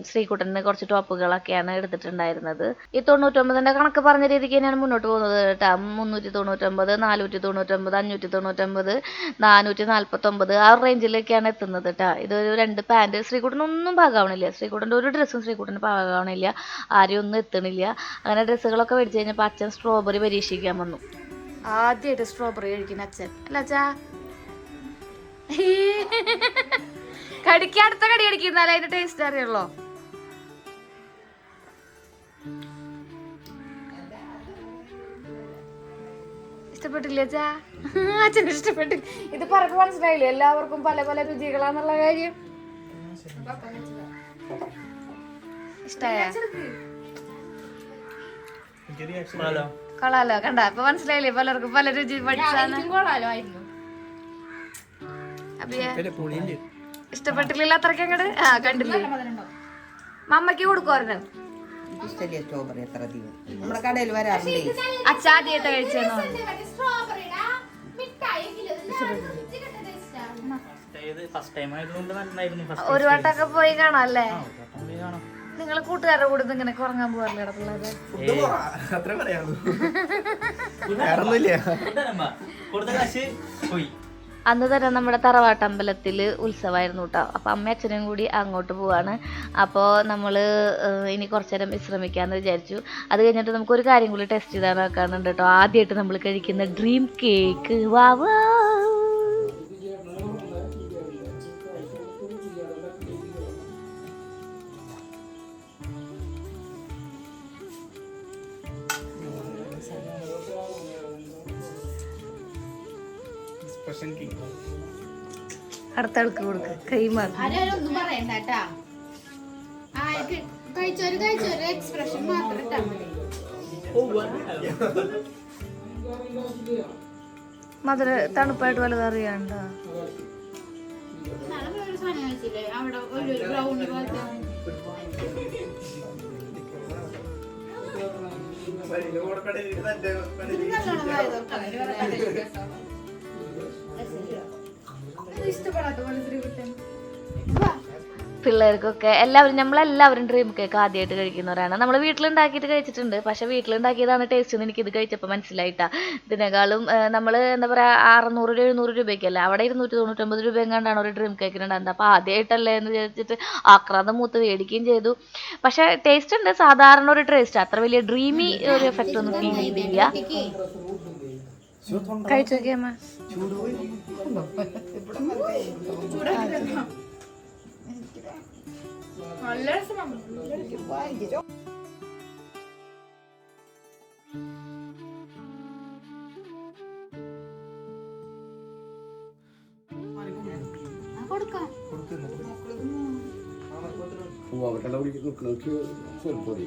ശ്രീകുട്ടന് കുറച്ച് ടോപ്പുകളൊക്കെയാണ് എടുത്തിട്ടുണ്ടായിരുന്നത്. ഈ 99ൻ്റെ കണക്ക് പറഞ്ഞ രീതിക്ക് തന്നെയാണ് മുന്നോട്ട് പോകുന്നത് കേട്ടോ. 399, 499, 599, 449 ആ റേഞ്ചിലേക്കാണ് എത്തുന്നത് കേട്ടോ. ഇതൊരു 2 പാൻറ്. ശ്രീകുട്ടനൊന്നും പാകാവണില്ല. ശ്രീകുട്ടൻ്റെ ഒരു ഡ്രസ്സും ശ്രീകുട്ടന് പാകാവണില്ല. ആരെയും ഒന്നും എത്തണില്ല. അങ്ങനെ ഡ്രസ്സുകളൊക്കെ മേടിച്ച് കഴിഞ്ഞപ്പോൾ അച്ഛൻ സ്ട്രോബെറി പരീക്ഷിക്കാൻ വന്നു. ആദ്യമായിട്ട് സ്ട്രോബെറി കഴിക്കുന്ന അച്ഛൻ അല്ല അച്ഛാ. അടുത്ത കടി കടിക്കുന്നാലേ അതിന്റെ ടേസ്റ്റ് അറിയുള്ളൂ. ഇഷ്ടപ്പെട്ടില്ല അച്ഛാ? അച്ഛന് ഇഷ്ടപ്പെട്ടില്ല. ഇത് പറഞ്ഞ് മനസ്സിലായില്ലേ എല്ലാവർക്കും പല പല രുചികളാന്നുള്ള കാര്യം? ഇഷ്ടായ കൊള്ളാലോ? കണ്ട ഇപ്പൊ മനസ്സിലായില്ലേ പലർക്കും പല രുചി പഠിച്ചാണ്. ഇഷ്ടപ്പെട്ടില്ല അത്രയ്ക്ക് അങ്ങട്? കണ്ടില്ലേ? മമ്മയ്ക്ക് കൊടുക്കുവായിരുന്നു. അച്ചാദ്യായിട്ട് കഴിച്ചെന്ന് ഒരു വട്ടൊക്കെ പോയി കാണാം അല്ലേ? നിങ്ങൾ കൂട്ടുകാരുടെ കൂടെ ഇങ്ങനെ കുറങ്ങാൻ പോകാറില്ല പിള്ളേരെ? അന്ന് തന്നെ നമ്മുടെ തറവാട്ടമ്പലത്തിൽ ഉത്സവമായിരുന്നു കേട്ടോ. അപ്പോൾ അമ്മയും അച്ഛനും കൂടി അങ്ങോട്ട് പോവാണ്. അപ്പോൾ നമ്മൾ ഇനി കുറച്ച് നേരം വിശ്രമിക്കാമെന്ന് വിചാരിച്ചു. അത് കഴിഞ്ഞിട്ട് നമുക്കൊരു കാര്യം കൂടി ടെസ്റ്റ് ചെയ്താൽ നോക്കാനുണ്ട് കേട്ടോ. ആദ്യമായിട്ട് നമ്മൾ കഴിക്കുന്ന ഡ്രീം കേക്ക്. വാ വാ. അടുത്ത ആൾക്ക് കൊടുക്ക. കൈമാറി മധുര തണുപ്പായിട്ട് വല്ലതും അറിയാണ്ടോ? പിള്ളേർക്കൊക്കെ നമ്മളെല്ലാവരും ഡ്രീം കേക്ക് ആദ്യമായിട്ട് കഴിക്കുന്നവരാണ്. നമ്മൾ വീട്ടിലുണ്ടാക്കിയിട്ട് കഴിച്ചിട്ടുണ്ട്. പക്ഷെ വീട്ടിലുണ്ടാക്കിയതാണ് ടേസ്റ്റ് എന്ന് എനിക്കിത് കഴിച്ചപ്പോൾ മനസ്സിലായിട്ടാ. ഇതിനേക്കാളും നമ്മൾ എന്താ പറയുക 600-700 രൂപയ്ക്കല്ല, അവിടെ 299 രൂപ എങ്ങാണ്ടാണ് ഒരു ഡ്രീം കേക്കിനുണ്ടാകുന്നത്. അപ്പോൾ ആദ്യമായിട്ടല്ലേ എന്ന് വിചാരിച്ചിട്ട് ആക്രാന്തം മൂത്ത് മേടിക്കുകയും ചെയ്തു. പക്ഷെ ടേസ്റ്റ് ഉണ്ട്, സാധാരണ ഒരു ടേസ്റ്റ്. അത്ര വലിയ ഡ്രീമി ഒരു എഫക്റ്റ് ഒന്നും ഫീൽ ചെയ്തില്ല. കഴിച്ചു നോക്കിയമ്മ. പൂവാക്കട്ട നിൽക്കുന്നവർക്ക് സ്വല്പം പൊടി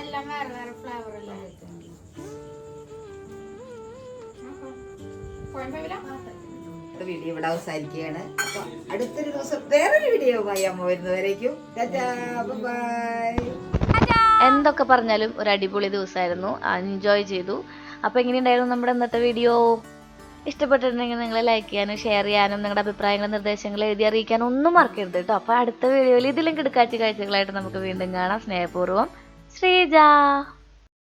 എല്ലാം വേറെ വേറെ ഫ്ലേവർ അല്ലേ വീഡിയോ ഇവിടെ അവസാനിക്കുകയാണ്. അപ്പൊ അടുത്തൊരു ദിവസം വേറൊരു വീഡിയോയുമായി അമ്മ വരുന്നവരേക്കും ബൈ. എന്തൊക്കെ പറഞ്ഞാലും ഒരു അടിപൊളി ദിവസമായിരുന്നു. എൻജോയ് ചെയ്തു. അപ്പോൾ എങ്ങനെയുണ്ടായിരുന്നു നമ്മുടെ ഇന്നത്തെ വീഡിയോ? ഇഷ്ടപ്പെട്ടിട്ടുണ്ടെങ്കിൽ നിങ്ങൾ ലൈക്ക് ചെയ്യാനും ഷെയർ ചെയ്യാനും നിങ്ങളുടെ അഭിപ്രായങ്ങളും നിർദ്ദേശങ്ങളും എഴുതി അറിയിക്കാനും ഒന്നും മറക്കരുത് കേട്ടോ. അപ്പോൾ അടുത്ത വീഡിയോയിൽ ഇതിലും കിടക്കാഴ്ച കാഴ്ചകളായിട്ട് നമുക്ക് വീണ്ടും കാണാം. സ്നേഹപൂർവ്വം, ശ്രീജ.